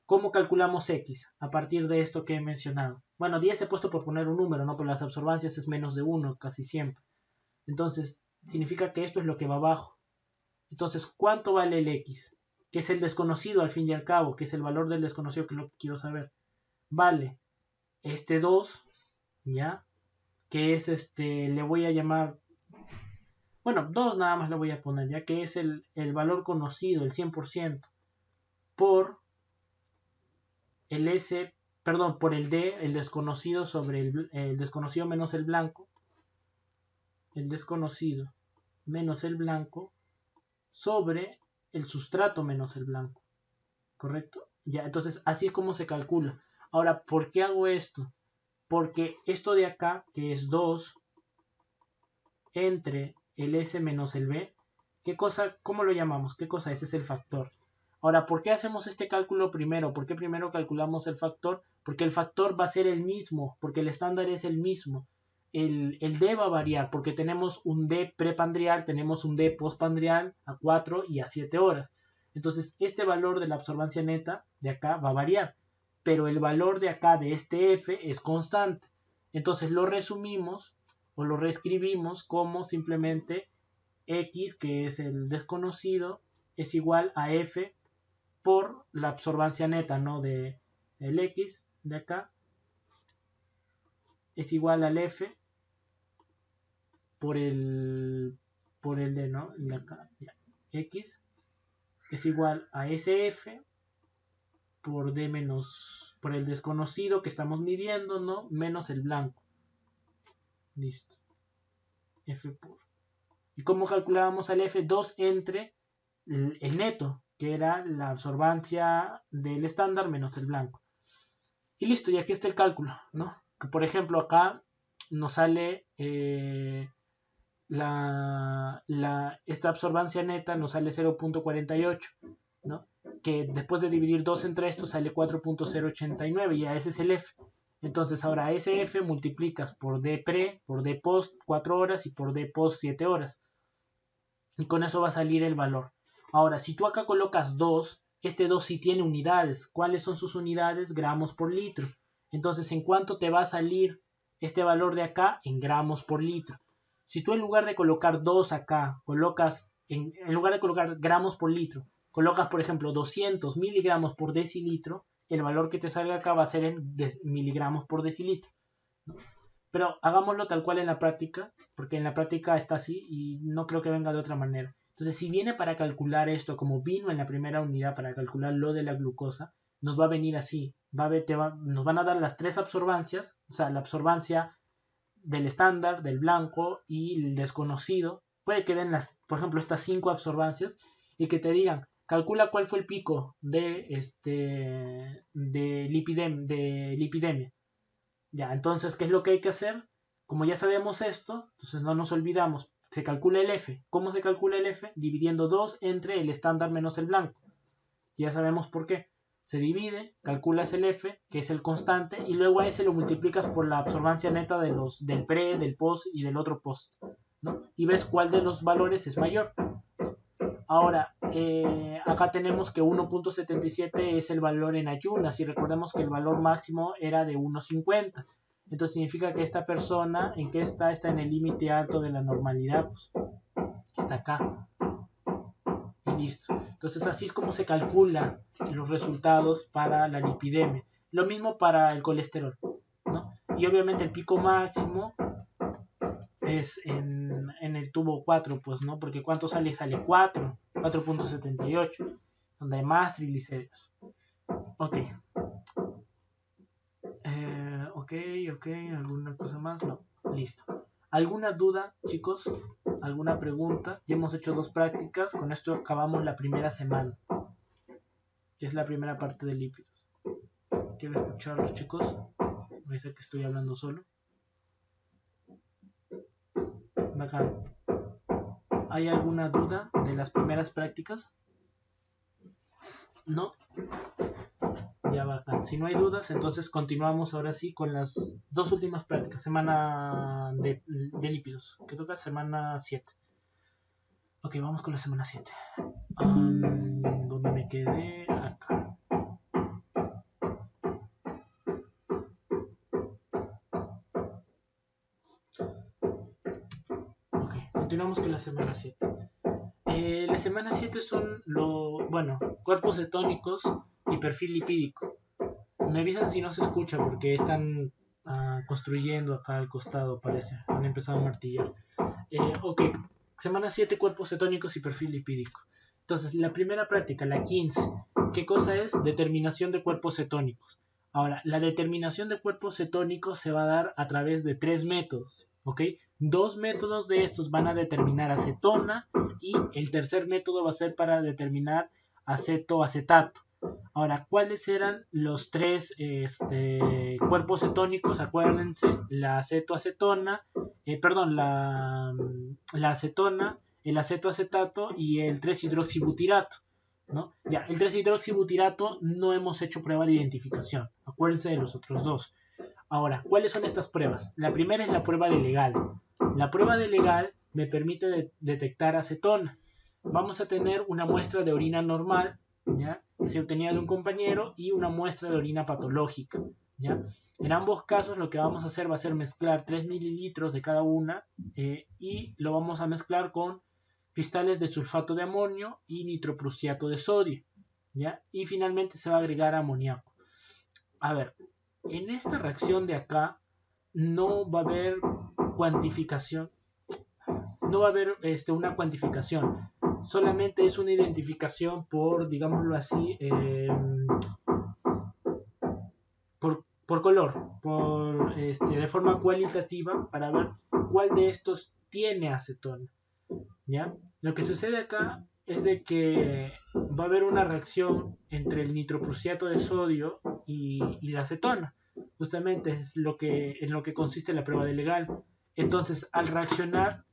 ¿cómo calculamos X a partir de esto que he mencionado? Bueno, 10 he puesto por poner un número, ¿no? Pero las absorbancias es menos de 1 casi siempre. Entonces, significa que esto es lo que va abajo. Entonces, ¿cuánto vale el X? Que es el desconocido al fin y al cabo, que es el valor del desconocido, que es lo que quiero saber. Vale este 2, ¿ya? Que es le voy a llamar, bueno, 2 nada más le voy a poner, ya que es el valor conocido, el 100%, por el S, perdón, por el D, el desconocido sobre el desconocido menos el blanco, el desconocido menos el blanco, sobre el sustrato menos el blanco, ¿correcto? Ya, entonces así es como se calcula. Ahora, ¿por qué hago esto? Porque esto de acá, que es 2 entre el S menos el B, ¿qué cosa, cómo lo llamamos? ¿Qué cosa es? Es el factor. Ahora, ¿por qué hacemos este cálculo primero? ¿Por qué primero calculamos el factor? Porque el factor va a ser el mismo, porque el estándar es el mismo. El D va a variar, porque tenemos un D prepandrial, tenemos un D postpandrial a 4 y a 7 horas. Entonces, este valor de la absorbancia neta de acá va a variar, pero el valor de acá de este F es constante. Entonces, lo resumimos o lo reescribimos como simplemente X, que es el desconocido, es igual a F por la absorbancia neta, ¿no? De el X de acá es igual al F por el D, ¿no? De acá, ya. X es igual a SF por D menos, por el desconocido que estamos midiendo, ¿no? Menos el blanco. Listo. F por. ¿Y cómo calculábamos al F? 2 entre el neto, que era la absorbancia del estándar menos el blanco. Y listo, y aquí está el cálculo, ¿no? Que por ejemplo acá nos sale esta absorbancia neta nos sale 0.48, ¿no? Que después de dividir 2 entre esto sale 4.089 y a ese es el F. Entonces ahora a ese F multiplicas por D pre, por D post 4 horas y por D post 7 horas. Y con eso va a salir el valor. Ahora, si tú acá colocas 2, este 2 sí tiene unidades. ¿Cuáles son sus unidades? Gramos por litro. Entonces, ¿en cuánto te va a salir este valor de acá? En gramos por litro. Si tú en lugar de colocar 2 acá, colocas, en lugar de colocar gramos por litro, colocas, por ejemplo, 200 miligramos por decilitro, el valor que te salga acá va a ser en miligramos por decilitro, ¿no? Pero hagámoslo tal cual en la práctica, porque en la práctica está así y no creo que venga de otra manera. Entonces, si viene para calcular esto, como vino en la primera unidad para calcular lo de la glucosa, nos va a venir así. Nos van a dar las tres absorbancias, o sea, la absorbancia del estándar, del blanco y el desconocido. Puede que den por ejemplo, estas 5 absorbancias y que te digan, calcula cuál fue el pico de lipidemia. Ya, entonces, ¿qué es lo que hay que hacer? Como ya sabemos esto, entonces no nos olvidamos. Se calcula el F. ¿Cómo se calcula el F? Dividiendo 2 entre el estándar menos el blanco. Ya sabemos por qué. Se divide, calculas el F, que es el constante, y luego a ese lo multiplicas por la absorbancia neta del pre, del post y del otro post, ¿no? Y ves cuál de los valores es mayor. Ahora, acá tenemos que 1.77 es el valor en ayunas y recordemos que el valor máximo era de 1.50. Entonces significa que esta persona, ¿en qué está? Está en el límite alto de la normalidad, pues está acá. Y listo. Entonces así es como se calculan los resultados para la lipidemia. Lo mismo para el colesterol, ¿no? Y obviamente el pico máximo es en el tubo 4, pues, ¿no? Porque ¿cuánto sale? Sale 4.78, donde hay más triglicéridos. Ok. Ok, ¿alguna cosa más? No, listo. ¿Alguna duda, chicos? ¿Alguna pregunta? Ya hemos hecho 2 prácticas, con esto acabamos la primera semana, que es la primera parte de lípidos. ¿Quieren escucharlos, chicos? Me dice que estoy hablando solo. Bacán. ¿Hay alguna duda de las primeras prácticas? ¿No? Ya bacán. Si no hay dudas, entonces continuamos ahora sí con las 2 últimas prácticas. Semana de lípidos. ¿Qué toca? Semana 7. Ok, vamos con la semana 7. ¿Dónde me quedé? Acá. Ok, continuamos con la semana 7. La semana 7 son cuerpos cetónicos y perfil lipídico. Me avisan si no se escucha porque están construyendo acá al costado, parece. Han empezado a martillar. Ok, semana 7, cuerpos cetónicos y perfil lipídico. Entonces, la primera práctica, la 15, ¿qué cosa es? Determinación de cuerpos cetónicos. Ahora, la determinación de cuerpos cetónicos se va a dar a través de 3 métodos, ¿ok? 2 métodos de estos van a determinar acetona y el tercer método va a ser para determinar acetato. Ahora, ¿cuáles eran los 3 cuerpos cetónicos? Acuérdense, la acetona, la acetona, el acetoacetato y el 3-hidroxibutirato, ¿no? Ya, el 3-hidroxibutirato no hemos hecho prueba de identificación. Acuérdense de los otros 2. Ahora, ¿cuáles son estas pruebas? La primera es la prueba de Legal. La prueba de Legal me permite detectar acetona. Vamos a tener una muestra de orina normal, ¿ya? Que se obtenía de un compañero y una muestra de orina patológica, ¿ya? En ambos casos lo que vamos a hacer va a ser mezclar 3 mililitros de cada una y lo vamos a mezclar con cristales de sulfato de amonio y nitroprusiato de sodio, ¿ya? Y finalmente se va a agregar amoníaco. A ver, en esta reacción de acá no va a haber cuantificación, no va a haber una cuantificación, solamente es una identificación por, digámoslo así, por color, de forma cualitativa para ver cuál de estos tiene acetona, ¿ya? Lo que sucede acá es de que va a haber una reacción entre el nitroprusiato de sodio y la acetona. Justamente es en lo que consiste la prueba de Legal. Entonces, al reaccionar,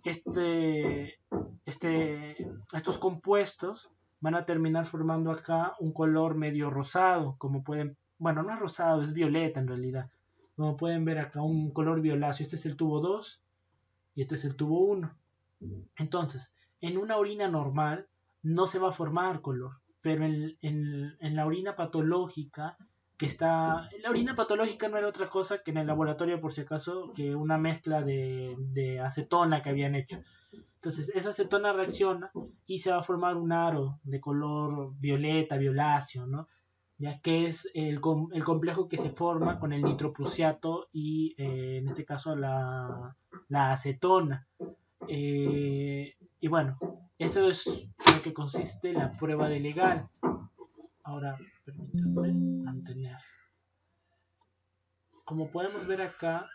este, estos compuestos van a terminar formando acá un color medio rosado, como pueden, bueno, no es rosado, es violeta en realidad. Como pueden ver acá, un color violáceo. Este es el tubo 2 y este es el tubo 1. Entonces, en una orina normal no se va a formar color, pero en la orina patológica, la orina patológica no era otra cosa que en el laboratorio, por si acaso, que una mezcla de acetona que habían hecho. Entonces, esa acetona reacciona y se va a formar un aro de color violeta, violáceo, ¿no? Ya que es el complejo que se forma con el nitroprusiato y, en este caso, la acetona. Y bueno, eso es lo que consiste la prueba de Legal. Ahora, permítanme mantener. Como podemos ver acá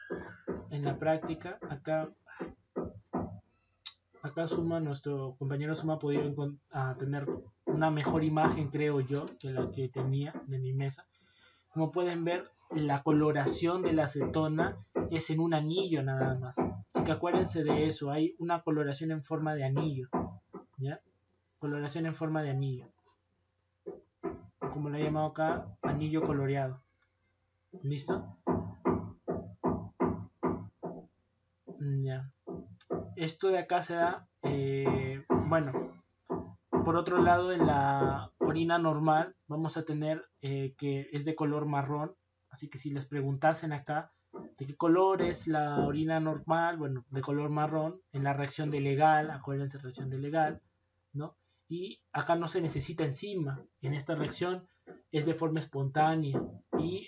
en la práctica, acá Suma, nuestro compañero Suma ha podido tener una mejor imagen, creo yo, que la que tenía de mi mesa. Como pueden ver, la coloración de la acetona es en un anillo nada más. Así que acuérdense de eso, hay una coloración en forma de anillo, ¿ya? Coloración en forma de anillo, o como lo he llamado acá, anillo coloreado. ¿Listo? Ya. Esto de acá se da, bueno, por otro lado, en la orina normal vamos a tener que es de color marrón, así que si les preguntasen acá de qué color es la orina normal, bueno, de color marrón, en la reacción de Legal, acuérdense, reacción de Legal, ¿no? Y acá no se necesita enzima, en esta reacción es de forma espontánea y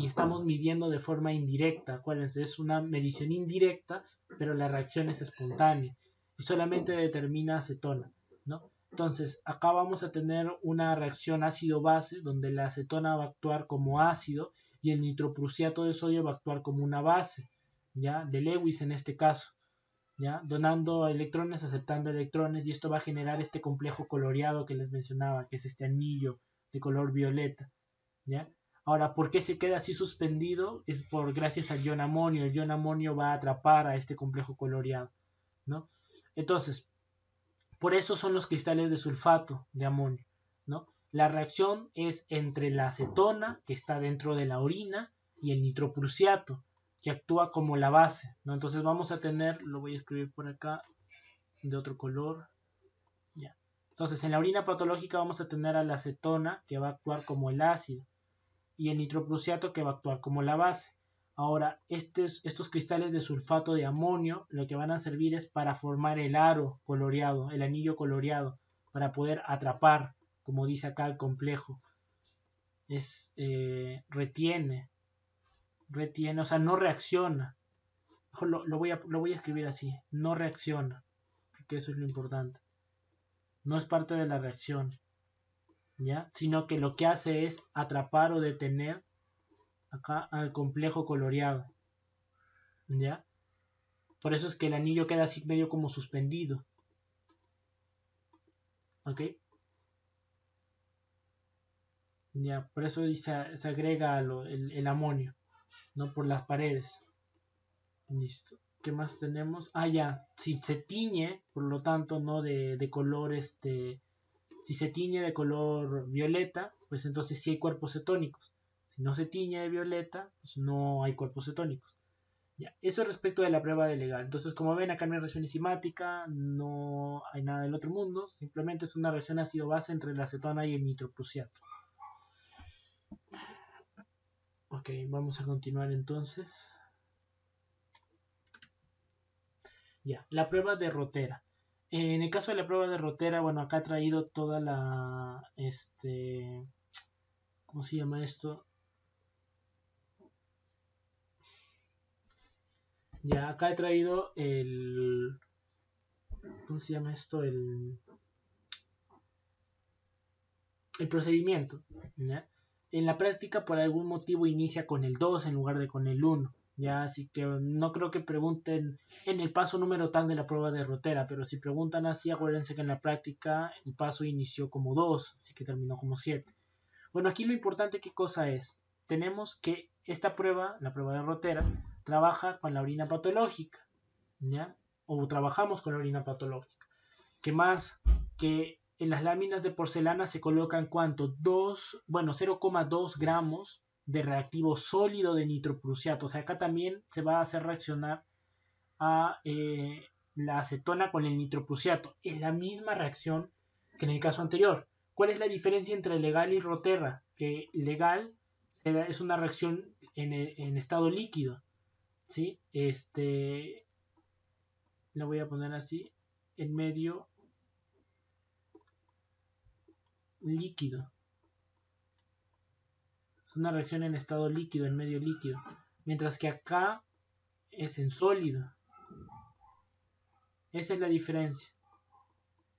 estamos midiendo de forma indirecta, acuérdense, es una medición indirecta, pero la reacción es espontánea y solamente determina acetona, ¿no? Entonces, acá vamos a tener una reacción ácido-base, donde la acetona va a actuar como ácido y el nitroprusiato de sodio va a actuar como una base, ¿ya? De Lewis en este caso, ¿ya? Donando electrones, aceptando electrones, y esto va a generar este complejo coloreado que les mencionaba, que es este anillo de color violeta, ¿ya? Ahora, ¿por qué se queda así suspendido? Es por gracias al ion amonio. El ion amonio va a atrapar a este complejo coloreado, ¿no? Entonces, por eso son los cristales de sulfato de amonio, ¿no? La reacción es entre la acetona, que está dentro de la orina, y el nitroprusiato, que actúa como la base, ¿no? Entonces vamos a tener, lo voy a escribir por acá, de otro color, ya. Entonces en la orina patológica vamos a tener a la acetona, que va a actuar como el ácido, y el nitroprusiato, que va a actuar como la base. Ahora, estos cristales de sulfato de amonio lo que van a servir es para formar el aro coloreado, el anillo coloreado, para poder atrapar, como dice acá el complejo. Retiene, o sea, no reacciona. Lo voy a escribir así, no reacciona, porque eso es lo importante. No es parte de la reacción, ¿ya? Sino que lo que hace es atrapar o detener acá al complejo coloreado, ¿ya? Por eso es que el anillo queda así medio como suspendido. ¿Ok? Ya, por eso se agrega el amonio, ¿no? Por las paredes. Listo. ¿Qué más tenemos? Ah, ya. Si se tiñe, por lo tanto, ¿no? De color, si se tiñe de color violeta, pues entonces sí hay cuerpos cetónicos. Si no se tiñe de violeta, pues no hay cuerpos cetónicos. Ya, eso respecto de la prueba de Legal. Entonces, como ven, acá no hay reacción enzimática, no hay nada del otro mundo, simplemente es una reacción ácido-base entre la acetona y el nitroprusiato. Ok, vamos a continuar entonces. Ya, la prueba de Rotera. En el caso de la prueba de Rotera, bueno, acá he traído toda la, ¿cómo se llama esto? Ya, acá he traído ¿cómo se llama esto? El procedimiento, ¿ya? En la práctica, por algún motivo, inicia con el 2 en lugar de con el 1. Ya, así que no creo que pregunten en el paso número tal de la prueba de Rotera, pero si preguntan así, acuérdense que en la práctica el paso inició como 2, así que terminó como 7. Bueno, aquí lo importante, ¿qué cosa es? Tenemos que esta prueba, la prueba de Rotera, trabaja con la orina patológica, ¿ya? O trabajamos con la orina patológica. ¿Qué más? Que en las láminas de porcelana se colocan ¿cuánto? 0,2 gramos de reactivo sólido de nitroprusiato. O sea, acá también se va a hacer reaccionar a la acetona con el nitroprusiato. Es la misma reacción que en el caso anterior. ¿Cuál es la diferencia entre legal y roterra? Que legal es una reacción en estado líquido, ¿sí? Lo voy a poner así, en medio líquido. Es una reacción en estado líquido, en medio líquido. Mientras que acá es en sólido. Esa es la diferencia.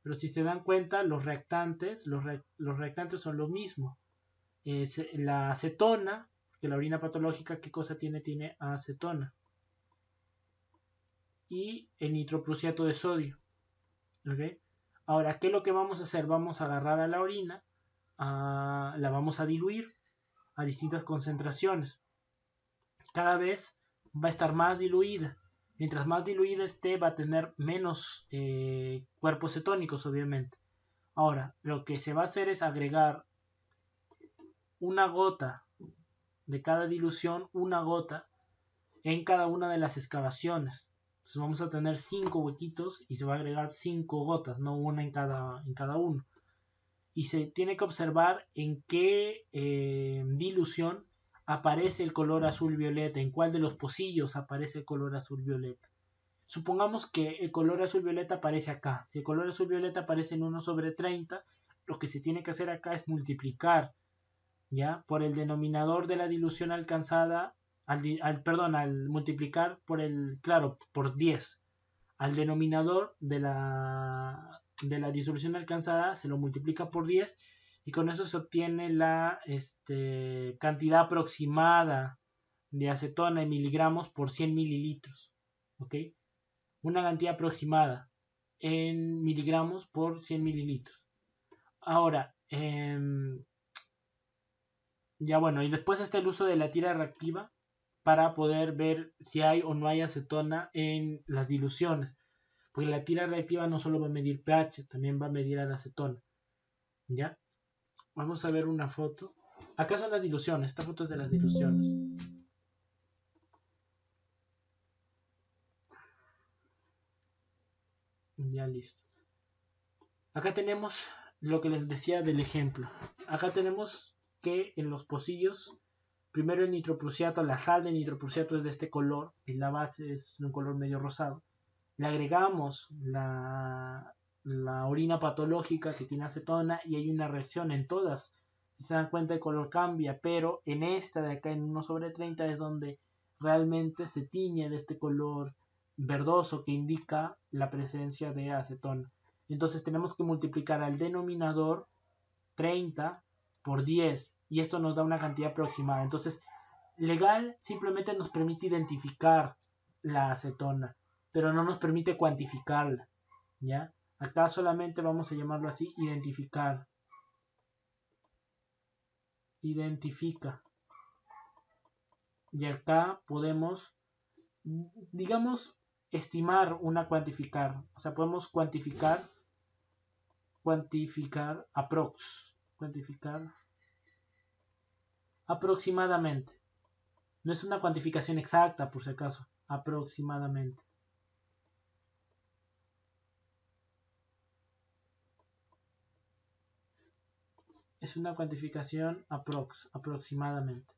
Pero si se dan cuenta, los reactantes son lo mismo. La acetona, que la orina patológica, ¿qué cosa tiene? Tiene acetona. Y el nitroprusiato de sodio. ¿Okay? Ahora, ¿qué es lo que vamos a hacer? Vamos a agarrar a la orina, la vamos a diluir a distintas concentraciones. Cada vez va a estar más diluida. Mientras más diluida esté, va a tener menos cuerpos cetónicos, obviamente. Ahora, lo que se va a hacer es agregar una gota de cada dilución, una gota en cada una de las excavaciones. Entonces vamos a tener 5 huequitos y se va a agregar 5 gotas, no una en cada uno. Y se tiene que observar en qué dilución aparece el color azul violeta, en cuál de los pocillos aparece el color azul violeta. Supongamos que el color azul violeta aparece acá. Si el color azul violeta aparece en 1/30, lo que se tiene que hacer acá es multiplicar, ¿ya? Por el denominador de la dilución alcanzada, al multiplicar por 10. Al denominador de la disolución alcanzada se lo multiplica por 10 y con eso se obtiene la cantidad aproximada de acetona en miligramos por 100 mililitros. ¿Ok? Una cantidad aproximada en miligramos por 100 mililitros. Ahora, ya bueno, y después está el uso de la tira reactiva para poder ver si hay o no hay acetona en las diluciones. Porque la tira reactiva no solo va a medir pH, también va a medir a la acetona. ¿Ya? Vamos a ver una foto. Acá son las diluciones, esta foto es de las diluciones. Ya listo. Acá tenemos lo que les decía del ejemplo. Acá tenemos que en los pocillos, primero el nitroprusiato, la sal de nitroprusiato es de este color, y la base es un color medio rosado. Le agregamos la orina patológica que tiene acetona y hay una reacción en todas. Si se dan cuenta el color cambia, pero en esta de acá en 1/30 es donde realmente se tiñe de este color verdoso que indica la presencia de acetona. Entonces tenemos que multiplicar al denominador 30 por 10 y esto nos da una cantidad aproximada. Entonces, legal simplemente nos permite identificar la acetona, pero no nos permite cuantificarla, ¿ya? Acá solamente vamos a llamarlo así, identificar. Identifica. Y acá podemos, digamos, estimar una cuantificar. O sea, podemos cuantificar cuantificar aproximadamente. No es una cuantificación exacta, por si acaso, aproximadamente. Es una cuantificación aproximadamente.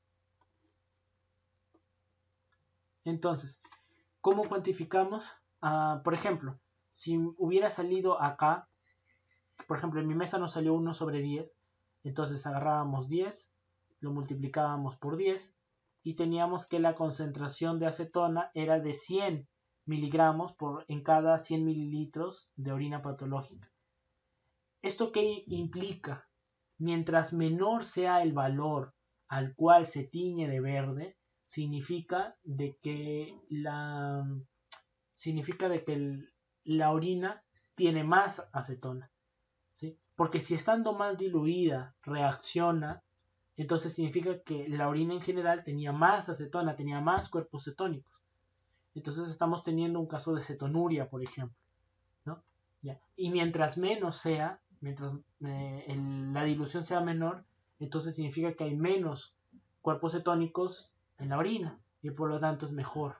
Entonces, ¿cómo cuantificamos? Por ejemplo, si hubiera salido acá, por ejemplo, en mi mesa nos salió 1/10, entonces agarrábamos 10, lo multiplicábamos por 10 y teníamos que la concentración de acetona era de 100 miligramos en cada 100 mililitros de orina patológica. ¿Esto qué implica? Mientras menor sea el valor al cual se tiñe de verde, significa de que la orina tiene más acetona, ¿sí? Porque si estando más diluida reacciona, entonces significa que la orina en general tenía más acetona, tenía más cuerpos cetónicos. Entonces estamos teniendo un caso de cetonuria, por ejemplo, ¿no? ¿Ya? Y mientras menos sea, mientras la dilución sea menor, entonces significa que hay menos cuerpos cetónicos en la orina y por lo tanto es mejor,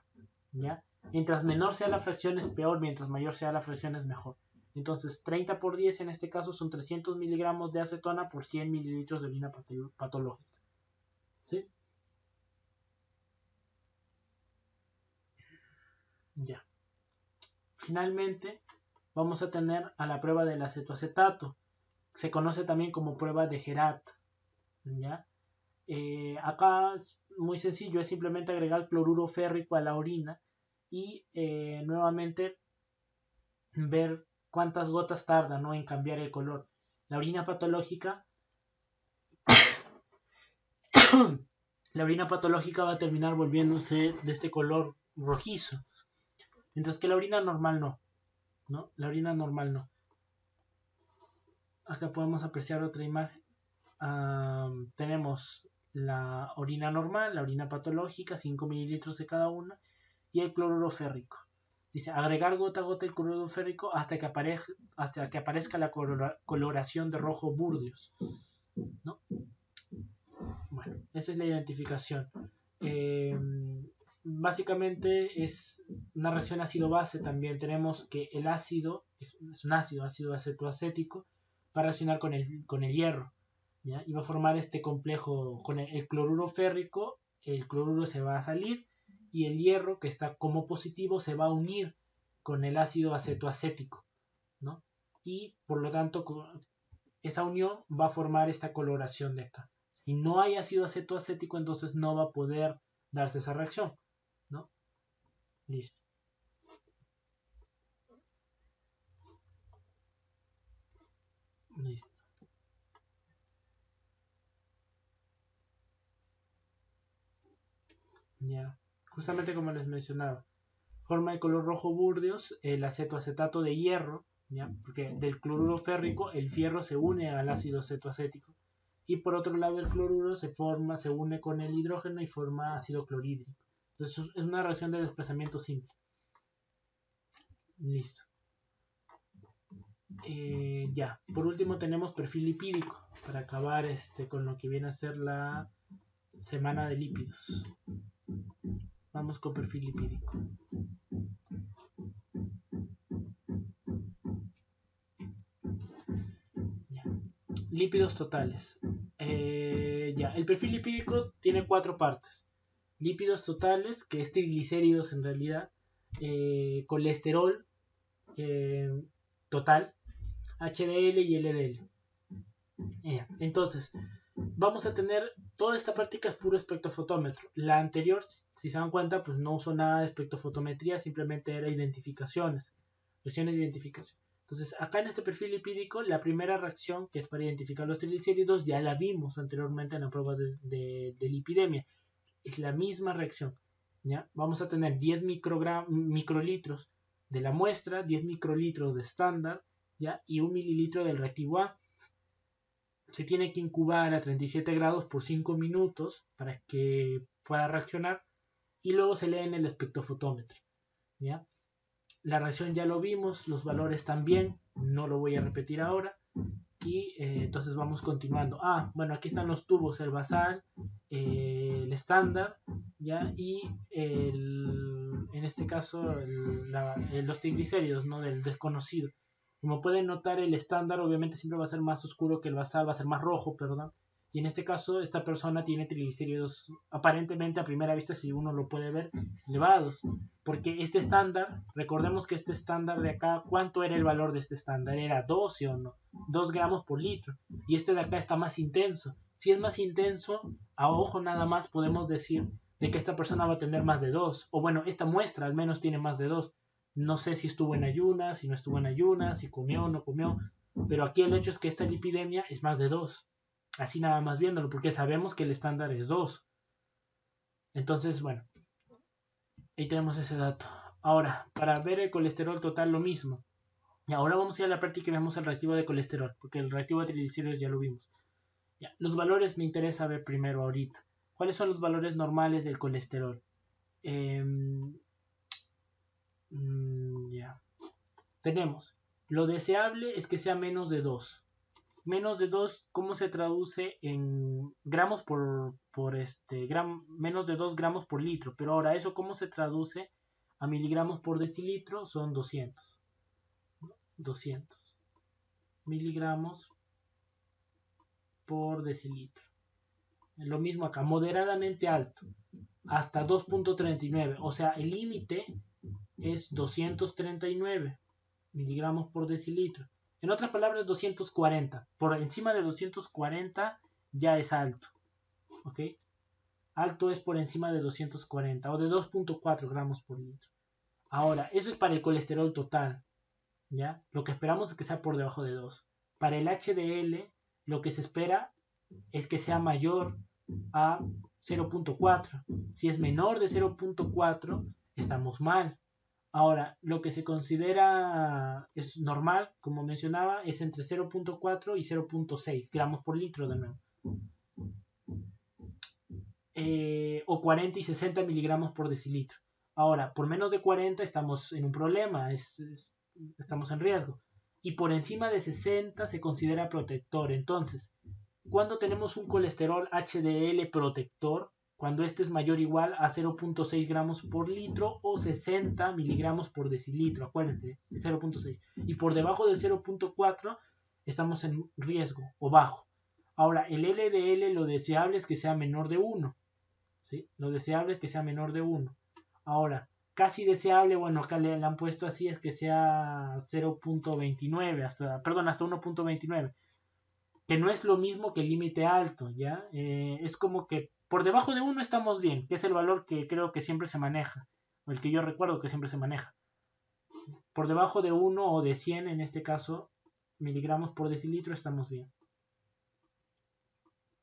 ¿ya? Mientras menor sea la fracción es peor, mientras mayor sea la fracción es mejor. Entonces 30 por 10 en este caso son 300 miligramos de acetona por 100 mililitros de orina patológica, ¿sí? Ya. Finalmente vamos a tener a la prueba del acetoacetato. Se conoce también como prueba de Gerat, ¿ya? Acá es muy sencillo, es simplemente agregar cloruro férrico a la orina y nuevamente ver cuántas gotas tarda, ¿no?, en cambiar el color. La orina patológica la orina patológica va a terminar volviéndose de este color rojizo, mientras que la orina normal no. La orina normal no. Acá podemos apreciar otra imagen. Tenemos la orina normal, la orina patológica, 5 mililitros de cada una, y el cloruro férrico. Dice, agregar gota a gota el cloruro férrico hasta que aparezca la coloración de rojo burdeos, ¿no? Bueno, esa es la identificación. Básicamente es una reacción ácido-base. También tenemos que el ácido, es un ácido acetoacético, va a reaccionar con el hierro, ¿ya? Y va a formar este complejo con el cloruro férrico. El cloruro se va a salir y el hierro, que está como positivo, se va a unir con el ácido acetoacético, ¿no? Y por lo tanto esa unión va a formar esta coloración de acá. Si no hay ácido acetoacético, entonces no va a poder darse esa reacción, ¿no? Listo. Listo. Ya. Justamente como les mencionaba, forma el color rojo burdeos el acetoacetato de hierro, ¿ya? Porque del cloruro férrico el fierro se une al ácido acetoacético. Y por otro lado el cloruro se une con el hidrógeno y forma ácido clorhídrico. Entonces es una reacción de desplazamiento simple. Listo. Ya, por último tenemos perfil lipídico para acabar con lo que viene a ser la semana de lípidos. Vamos con perfil lipídico. Ya. Lípidos totales. Ya, el perfil lipídico tiene 4 partes. Lípidos totales, que es triglicéridos en realidad, colesterol total, HDL y LDL. Entonces, vamos a tener toda esta práctica es puro espectrofotómetro. La anterior, si se dan cuenta, pues no usó nada de espectrofotometría, simplemente era identificaciones, reacciones de identificación. Entonces, acá en este perfil lipídico, la primera reacción, que es para identificar los triglicéridos, ya la vimos anteriormente en la prueba de lipidemia. Es la misma reacción, ¿ya? Vamos a tener 10 microlitros de la muestra, 10 microlitros de estándar, ¿ya? Y 1 mililitro del reactivo A. Se tiene que incubar a 37 grados por 5 minutos para que pueda reaccionar y luego se lee en el espectrofotómetro, ¿ya? La reacción ya lo vimos, los valores también, no lo voy a repetir ahora y entonces vamos continuando. Bueno, aquí están los tubos, el basal, el estándar, ¿ya? Y en este caso los triglicéridos, ¿no?, del desconocido. Como pueden notar, el estándar obviamente siempre va a ser más oscuro que el basal, va a ser más rojo, perdón. Y en este caso, esta persona tiene triglicéridos aparentemente a primera vista, si uno lo puede ver, elevados. Porque este estándar, recordemos que este estándar de acá, ¿cuánto era el valor de este estándar? Era 12 o no, 2 gramos por litro. Y este de acá está más intenso. Si es más intenso, a ojo nada más podemos decir de que esta persona va a tener más de 2. O bueno, esta muestra al menos tiene más de 2. No sé si estuvo en ayunas, si no estuvo en ayunas, si comió o no comió. Pero aquí el hecho es que esta lipidemia es más de 2. Así nada más viéndolo, porque sabemos que el estándar es 2. Entonces, bueno, ahí tenemos ese dato. Ahora, para ver el colesterol total, lo mismo. Y ahora vamos a ir a la práctica y vemos el reactivo de colesterol, porque el reactivo de triglicéridos ya lo vimos. Ya, los valores me interesa ver primero ahorita. ¿Cuáles son los valores normales del colesterol? Ya. Tenemos, lo deseable es que sea menos de 2. Menos de 2, ¿cómo se traduce en gramos menos de 2 gramos por litro? Pero ahora, ¿eso cómo se traduce a miligramos por decilitro? Son 200. 200 miligramos por decilitro. Lo mismo acá, moderadamente alto, hasta 2.39. O sea, el límite es 239 miligramos por decilitro. En otras palabras, 240. Por encima de 240 ya es alto. ¿Ok? Alto es por encima de 240 o de 2.4 gramos por litro. Ahora, eso es para el colesterol total. ¿Ya? Lo que esperamos es que sea por debajo de 2. Para el HDL, lo que se espera es que sea mayor a 0.4. Si es menor de 0.4, estamos mal. Ahora, lo que se considera es normal, como mencionaba, es entre 0.4 y 0.6 gramos por litro de nuevo. O 40 y 60 miligramos por decilitro. Ahora, por menos de 40 estamos en un problema, estamos en riesgo. Y por encima de 60 se considera protector. Entonces, cuando tenemos un colesterol HDL protector, cuando este es mayor o igual a 0.6 gramos por litro o 60 miligramos por decilitro, acuérdense, 0.6. Y por debajo de 0.4 estamos en riesgo o bajo. Ahora, el LDL lo deseable es que sea menor de 1. ¿Sí? Lo deseable es que sea menor de 1. Ahora, casi deseable, bueno, acá le han puesto así, es que sea 0.29, hasta 1.29. Que no es lo mismo que el límite alto, ¿ya? Es como que por debajo de 1 estamos bien, que es el valor que creo que siempre se maneja, o el que yo recuerdo que siempre se maneja. Por debajo de 1 o de 100, en este caso, miligramos por decilitro, estamos bien.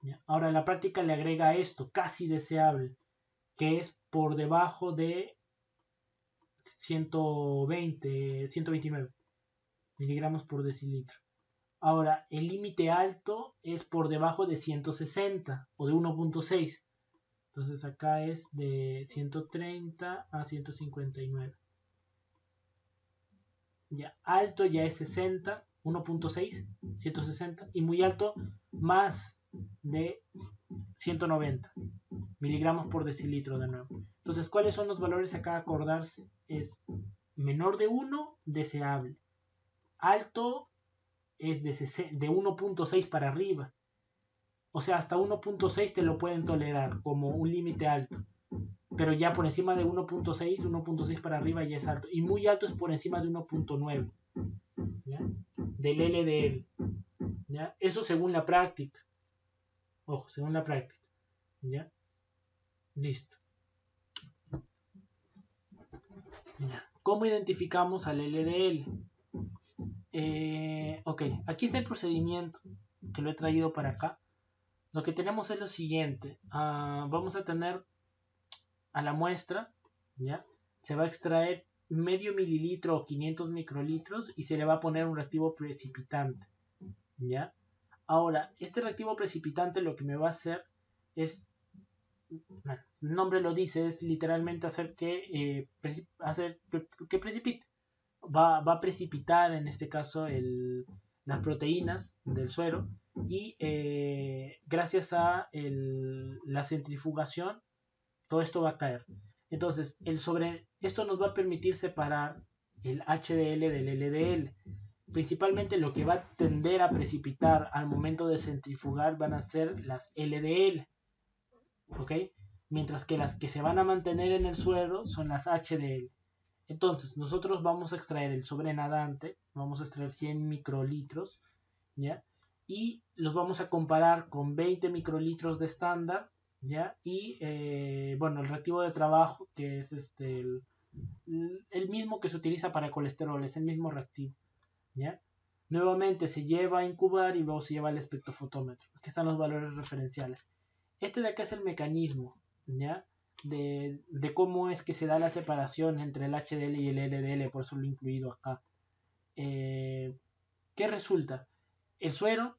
¿Ya? Ahora, en la práctica le agrega esto, casi deseable, que es por debajo de 129 miligramos por decilitro. Ahora, el límite alto es por debajo de 160 o de 1.6. Entonces acá es de 130 a 159. Ya, alto ya es 60, 1.6, 160. Y muy alto, más de 190 miligramos por decilitro de nuevo. Entonces, ¿cuáles son los valores acá a acordarse? Es menor de 1, deseable. Alto es de 1.6 para arriba. O sea, hasta 1.6 te lo pueden tolerar como un límite alto. Pero ya por encima de 1.6, 1.6 para arriba ya es alto. Y muy alto es por encima de 1.9. ¿Ya? Del LDL. ¿Ya? Eso según la práctica. Ojo, según la práctica. ¿Ya? Listo. ¿Ya? ¿Cómo identificamos al LDL? Ok, aquí está el procedimiento que lo he traído para acá. Lo que tenemos es lo siguiente. Vamos a tener a la muestra, ¿ya? Se va a extraer medio mililitro o 500 microlitros y se le va a poner un reactivo precipitante, ¿ya? Ahora, este reactivo precipitante lo que me va a hacer es, bueno, el nombre lo dice, es literalmente hacer que precipite. Va a precipitar en este caso las proteínas del suero y gracias a la centrifugación todo esto va a caer. Entonces, esto nos va a permitir separar el HDL del LDL. Principalmente lo que va a tender a precipitar al momento de centrifugar van a ser las LDL, ¿ok? Mientras que las que se van a mantener en el suero son las HDL. Entonces, nosotros vamos a extraer el sobrenadante, vamos a extraer 100 microlitros, ¿ya? Y los vamos a comparar con 20 microlitros de estándar, ¿ya? Y, bueno, el reactivo de trabajo, que es el mismo que se utiliza para colesterol, es el mismo reactivo, ¿ya? Nuevamente se lleva a incubar y luego se lleva al espectrofotómetro. Aquí están los valores referenciales. Este de acá es el mecanismo, ¿ya? De cómo es que se da la separación entre el HDL y el LDL, por eso lo he incluido acá. ¿Qué resulta? El suero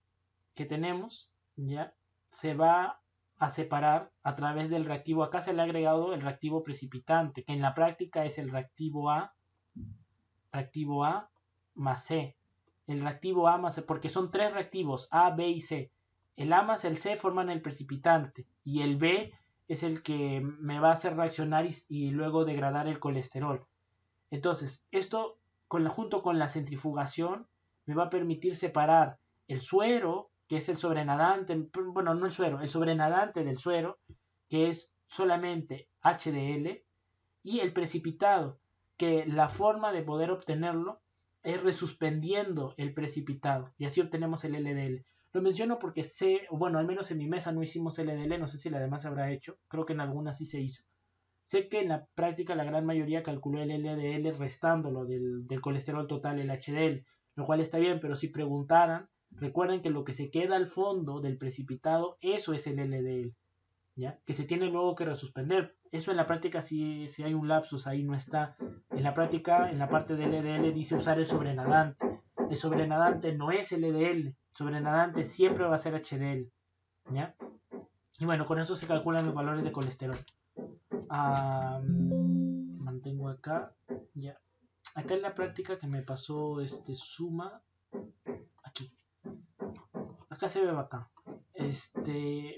que tenemos, ¿ya? Se va a separar a través del reactivo. Acá se le ha agregado el reactivo precipitante, que en la práctica es el reactivo A más C. El reactivo A más C, porque son tres reactivos, A, B y C. El A más el C forman el precipitante y el B es el que me va a hacer reaccionar y luego degradar el colesterol. Entonces, esto junto con la centrifugación me va a permitir separar el suero, que es el sobrenadante, bueno, no el suero, el sobrenadante del suero, que es solamente HDL, y el precipitado, que la forma de poder obtenerlo es resuspendiendo el precipitado, y así obtenemos el LDL. Lo menciono porque sé, bueno, al menos en mi mesa no hicimos LDL, no sé si la demás se habrá hecho, creo que en algunas sí se hizo. Sé que en la práctica la gran mayoría calculó el LDL restándolo del colesterol total, el HDL, lo cual está bien, pero si preguntaran, recuerden que lo que se queda al fondo del precipitado, eso es el LDL, ¿ya? Que se tiene luego que resuspender. Eso en la práctica si hay un lapsus, ahí no está. En la práctica, en la parte del LDL dice usar el sobrenadante. El sobrenadante no es LDL, el sobrenadante siempre va a ser HDL, ¿ya? Y bueno, con eso se calculan los valores de colesterol. Mantengo acá, ya. Acá en la práctica que me pasó suma, aquí. Acá se ve bacán.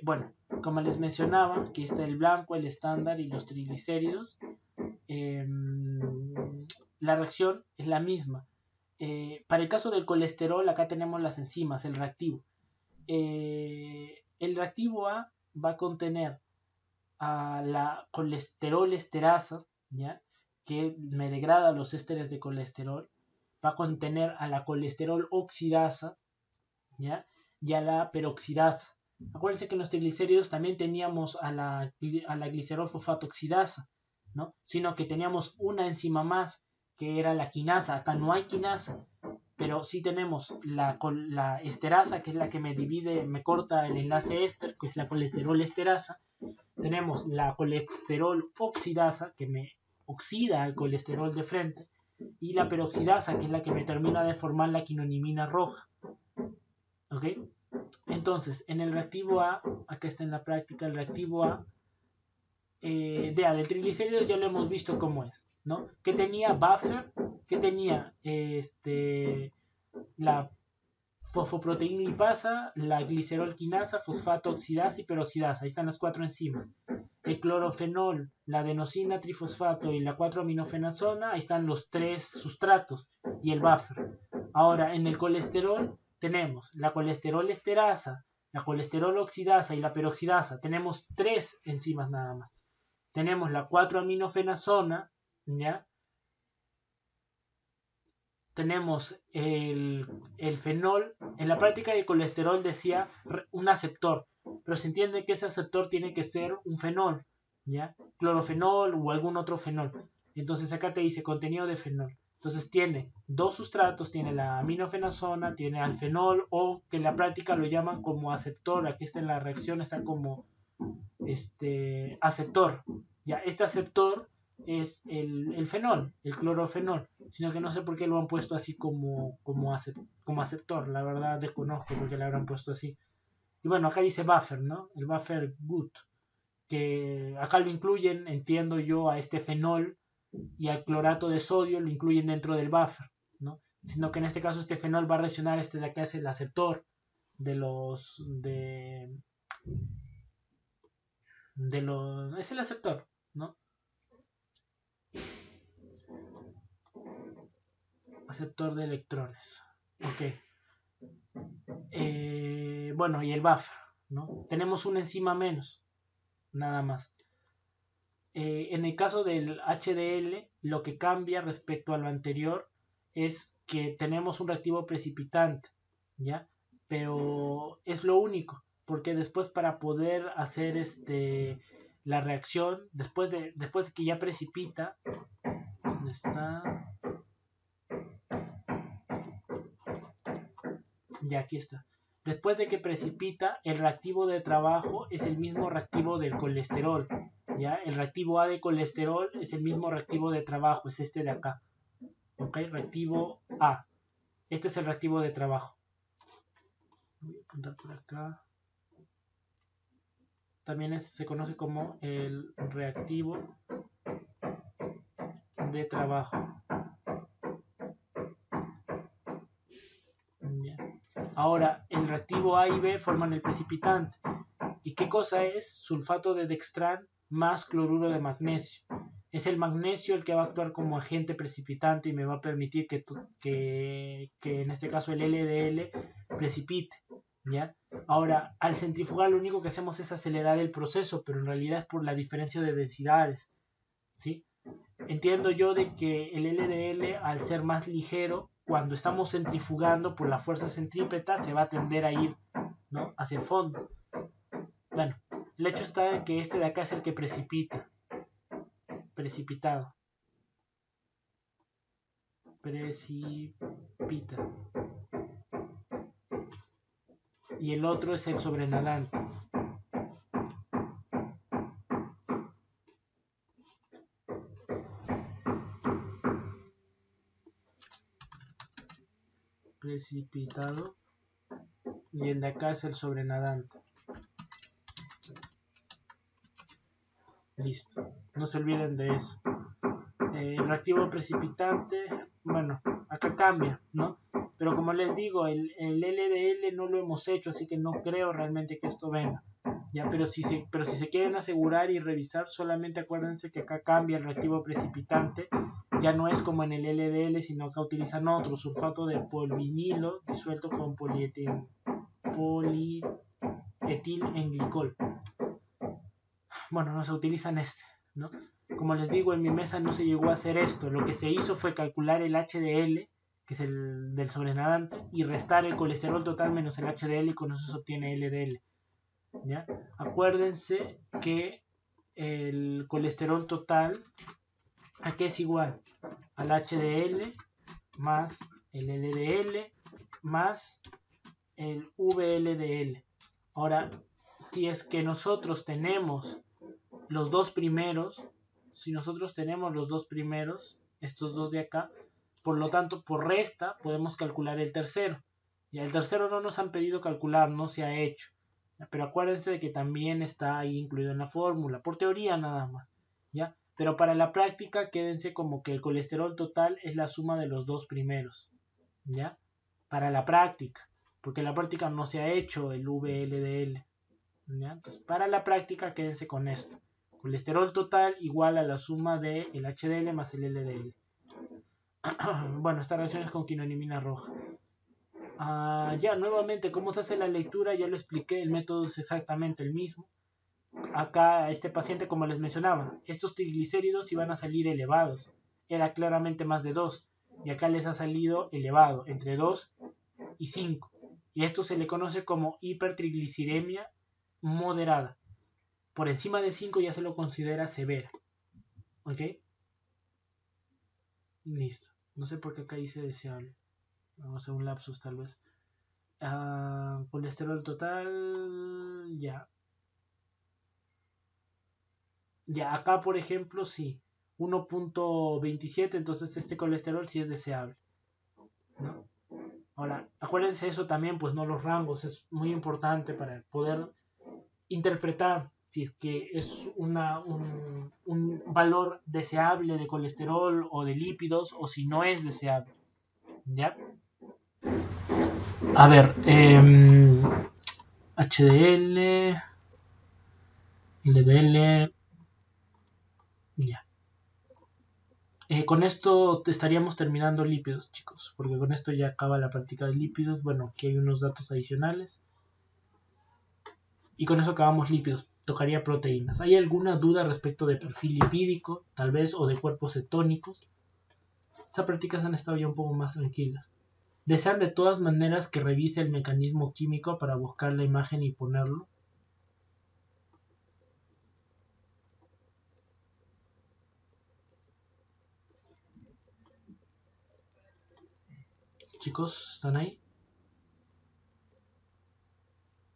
Bueno, como les mencionaba, aquí está el blanco, el estándar y los triglicéridos. La reacción es la misma. Para el caso del colesterol, acá tenemos las enzimas, el reactivo. El reactivo A va a contener a la colesterol esterasa, ¿ya? Que me degrada los ésteres de colesterol. Va a contener a la colesterol oxidasa, ¿ya? Y a la peroxidasa. Acuérdense que en los triglicéridos también teníamos a la glicerol fosfato oxidasa, ¿no? Sino que teníamos una enzima más, que era la quinasa. Acá no hay quinasa, pero sí tenemos la esterasa, que es la que me corta el enlace éster, que es la colesterol esterasa. Tenemos la colesterol oxidasa, que me oxida el colesterol de frente, y la peroxidasa, que es la que me termina de formar la quinonimina roja. ¿Ok? Entonces, en el reactivo A, acá está en la práctica el reactivo A, del triglicéridos ya lo hemos visto cómo es, ¿no? Que tenía buffer, que tenía la fosfoproteína lipasa, la glicerol quinasa, fosfato oxidasa y peroxidasa. Ahí están las cuatro enzimas. El clorofenol, la adenosina trifosfato y la 4-aminofenazona, ahí están los tres sustratos y el buffer. Ahora, en el colesterol tenemos la colesterol esterasa, la colesterol oxidasa y la peroxidasa. Tenemos tres enzimas nada más. Tenemos la 4-aminofenazona, ¿ya? Tenemos el fenol. En la práctica del colesterol decía un aceptor, pero se entiende que ese aceptor tiene que ser un fenol, ¿ya? Clorofenol o algún otro fenol. Entonces acá te dice contenido de fenol. Entonces tiene dos sustratos, tiene la aminofenazona, tiene al fenol, o que en la práctica lo llaman como aceptor. Aquí está en la reacción, está como aceptor. Ya, este aceptor es el fenol, el clorofenol, sino que no sé por qué lo han puesto así como aceptor, la verdad desconozco por qué lo habrán puesto así. Y bueno, acá dice buffer, ¿no? El buffer good, que acá lo incluyen, entiendo yo, a este fenol y al clorato de sodio lo incluyen dentro del buffer, ¿no? Sino que en este caso este fenol va a reaccionar, de acá es el aceptor es el aceptor, ¿no? Aceptor de electrones. Ok. Bueno, y el buffer, ¿no? Tenemos una enzima menos, nada más. En el caso del HDL, lo que cambia respecto a lo anterior es que tenemos un reactivo precipitante, ¿ya? Pero es lo único, porque después para poder hacer la reacción, después de que ya precipita, ¿dónde está? Ya aquí está. Después de que precipita, el reactivo de trabajo es el mismo reactivo del colesterol. ¿Ya? El reactivo A de colesterol es el mismo reactivo de trabajo, es este de acá. ¿Ok? Reactivo A. Este es el reactivo de trabajo. Voy a apuntar por acá. También se conoce como el reactivo de trabajo. ¿Ya? Ahora, el reactivo A y B forman el precipitante. ¿Y qué cosa es? Sulfato de dextrán más cloruro de magnesio. Es el magnesio el que va a actuar como agente precipitante y me va a permitir que en este caso el LDL precipite. ¿Ya? Ahora, al centrifugar lo único que hacemos es acelerar el proceso, pero en realidad es por la diferencia de densidades. ¿Sí? Entiendo yo de que el LDL, al ser más ligero, cuando estamos centrifugando por la fuerza centrípeta, se va a tender a ir, ¿no?, hacia el fondo. Bueno, el hecho está en que este de acá es el que precipita. Precipitado. Precipita. Y el otro es el sobrenadante. Precipitado. Y el de acá es el sobrenadante. Listo. No se olviden de eso. El reactivo precipitante, bueno, acá cambia, ¿no? Pero como les digo, el LDL no lo hemos hecho, así que no creo realmente que esto venga. Ya, pero si se quieren asegurar y revisar, solamente acuérdense que acá cambia el reactivo precipitante. Ya no es como en el LDL, sino que utilizan otro, sulfato de polvinilo disuelto con polietil en glicol. Bueno, no se utilizan ¿no? Como les digo, en mi mesa no se llegó a hacer esto. Lo que se hizo fue calcular el HDL, que es el del sobrenadante, y restar el colesterol total menos el HDL, y con eso se obtiene LDL. ¿Ya? Acuérdense que el colesterol total aquí es igual al HDL más el LDL más el VLDL. Ahora, si es que nosotros tenemos los dos primeros, estos dos de acá, por lo tanto, por resta podemos calcular el tercero. Ya el tercero no nos han pedido calcular, no se ha hecho. Pero acuérdense de que también está ahí incluido en la fórmula, por teoría nada más, ¿ya? Pero para la práctica quédense como que el colesterol total es la suma de los dos primeros, ¿ya? Para la práctica, porque en la práctica no se ha hecho el VLDL, ¿ya? Entonces, para la práctica quédense con esto. Colesterol total igual a la suma de el HDL más el LDL. Bueno, esta reacción es con quinonimina roja. Ya, nuevamente, ¿cómo se hace la lectura? Ya lo expliqué, el método es exactamente el mismo. Acá, este paciente, como les mencionaba, estos triglicéridos iban a salir elevados. Era claramente más de 2. Y acá les ha salido elevado, entre 2 y 5. Y esto se le conoce como hipertriglicidemia moderada. Por encima de 5 ya se lo considera severa. ¿Ok? Listo. No sé por qué acá dice deseable. Vamos a hacer un lapsus tal vez. Colesterol total. Ya. Ya, acá por ejemplo, sí. 1.27, entonces este colesterol sí es deseable, ¿no? Ahora, acuérdense eso también, pues no los rangos, es muy importante para poder interpretar si es que es un valor deseable de colesterol o de lípidos o si no es deseable. ¿Ya? A ver, HDL, LDL, ya. Con esto estaríamos terminando lípidos, chicos, porque con esto ya acaba la práctica de lípidos. Bueno, aquí hay unos datos adicionales. Y con eso acabamos lípidos. Tocaría proteínas. ¿Hay alguna duda respecto de perfil lipídico, tal vez, o de cuerpos cetónicos? Estas prácticas han estado ya un poco más tranquilas. ¿Desean de todas maneras que revise el mecanismo químico para buscar la imagen y ponerlo? Chicos, ¿están ahí?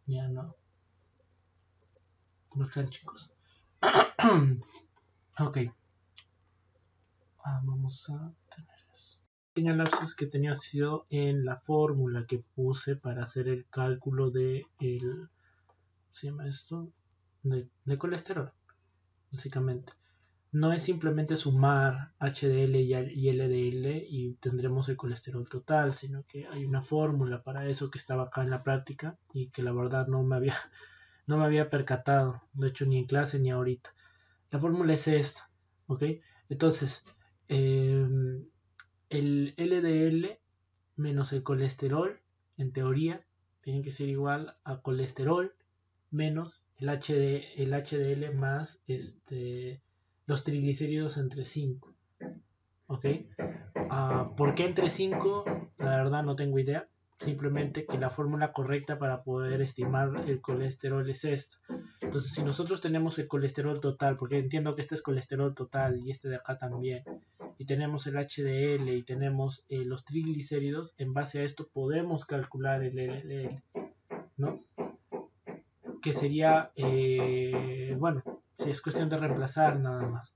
Ya no. No están, chicos. Ok. Vamos a tener esto. Pequeño lapsus que tenía sido en la fórmula que puse para hacer el cálculo de el, ¿se llama esto? De colesterol, básicamente. No es simplemente sumar HDL y LDL y tendremos el colesterol total, sino que hay una fórmula para eso que estaba acá en la práctica y que la verdad no me había percatado, de hecho ni en clase ni ahorita. La fórmula es esta, ¿ok? Entonces, eh, el LDL menos el colesterol, en teoría, tiene que ser igual a colesterol menos el HDL más los triglicéridos entre 5. ¿Ok? ¿Por qué entre 5? La verdad no tengo idea. Simplemente que la fórmula correcta para poder estimar el colesterol es esta. Entonces, si nosotros tenemos el colesterol total, porque entiendo que este es colesterol total y este de acá también, y tenemos el HDL y tenemos los triglicéridos, en base a esto podemos calcular el LDL, ¿no? Que sería, bueno, si es cuestión de reemplazar nada más,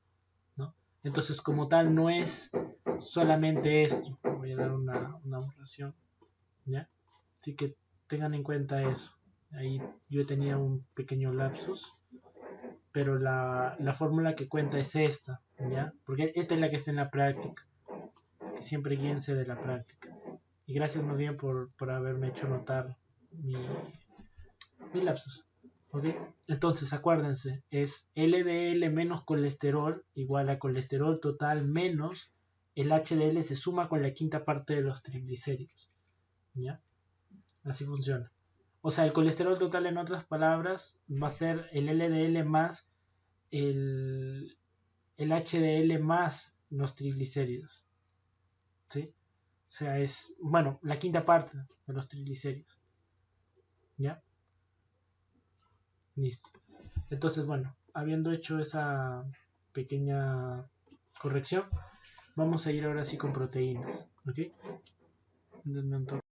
¿no? Entonces, como tal, no es solamente esto. Voy a dar una oración, ¿ya? Así que tengan en cuenta eso. Ahí yo tenía un pequeño lapsus, pero la fórmula que cuenta es esta, ¿ya? Porque esta es la que está en la práctica, que siempre guíense de la práctica. Y gracias más bien por haberme hecho notar mi lapsus. ¿Ok? Entonces, acuérdense, es LDL menos colesterol igual a colesterol total menos el HDL se suma con la quinta parte de los triglicéridos. ¿Ya? Así funciona. O sea, el colesterol total, en otras palabras, va a ser el LDL más el, el HDL más los triglicéridos. ¿Sí? O sea, es, bueno, la quinta parte de los triglicéridos. ¿Ya? Listo. Entonces, bueno, habiendo hecho esa pequeña corrección, vamos a ir ahora sí con proteínas. ¿Ok?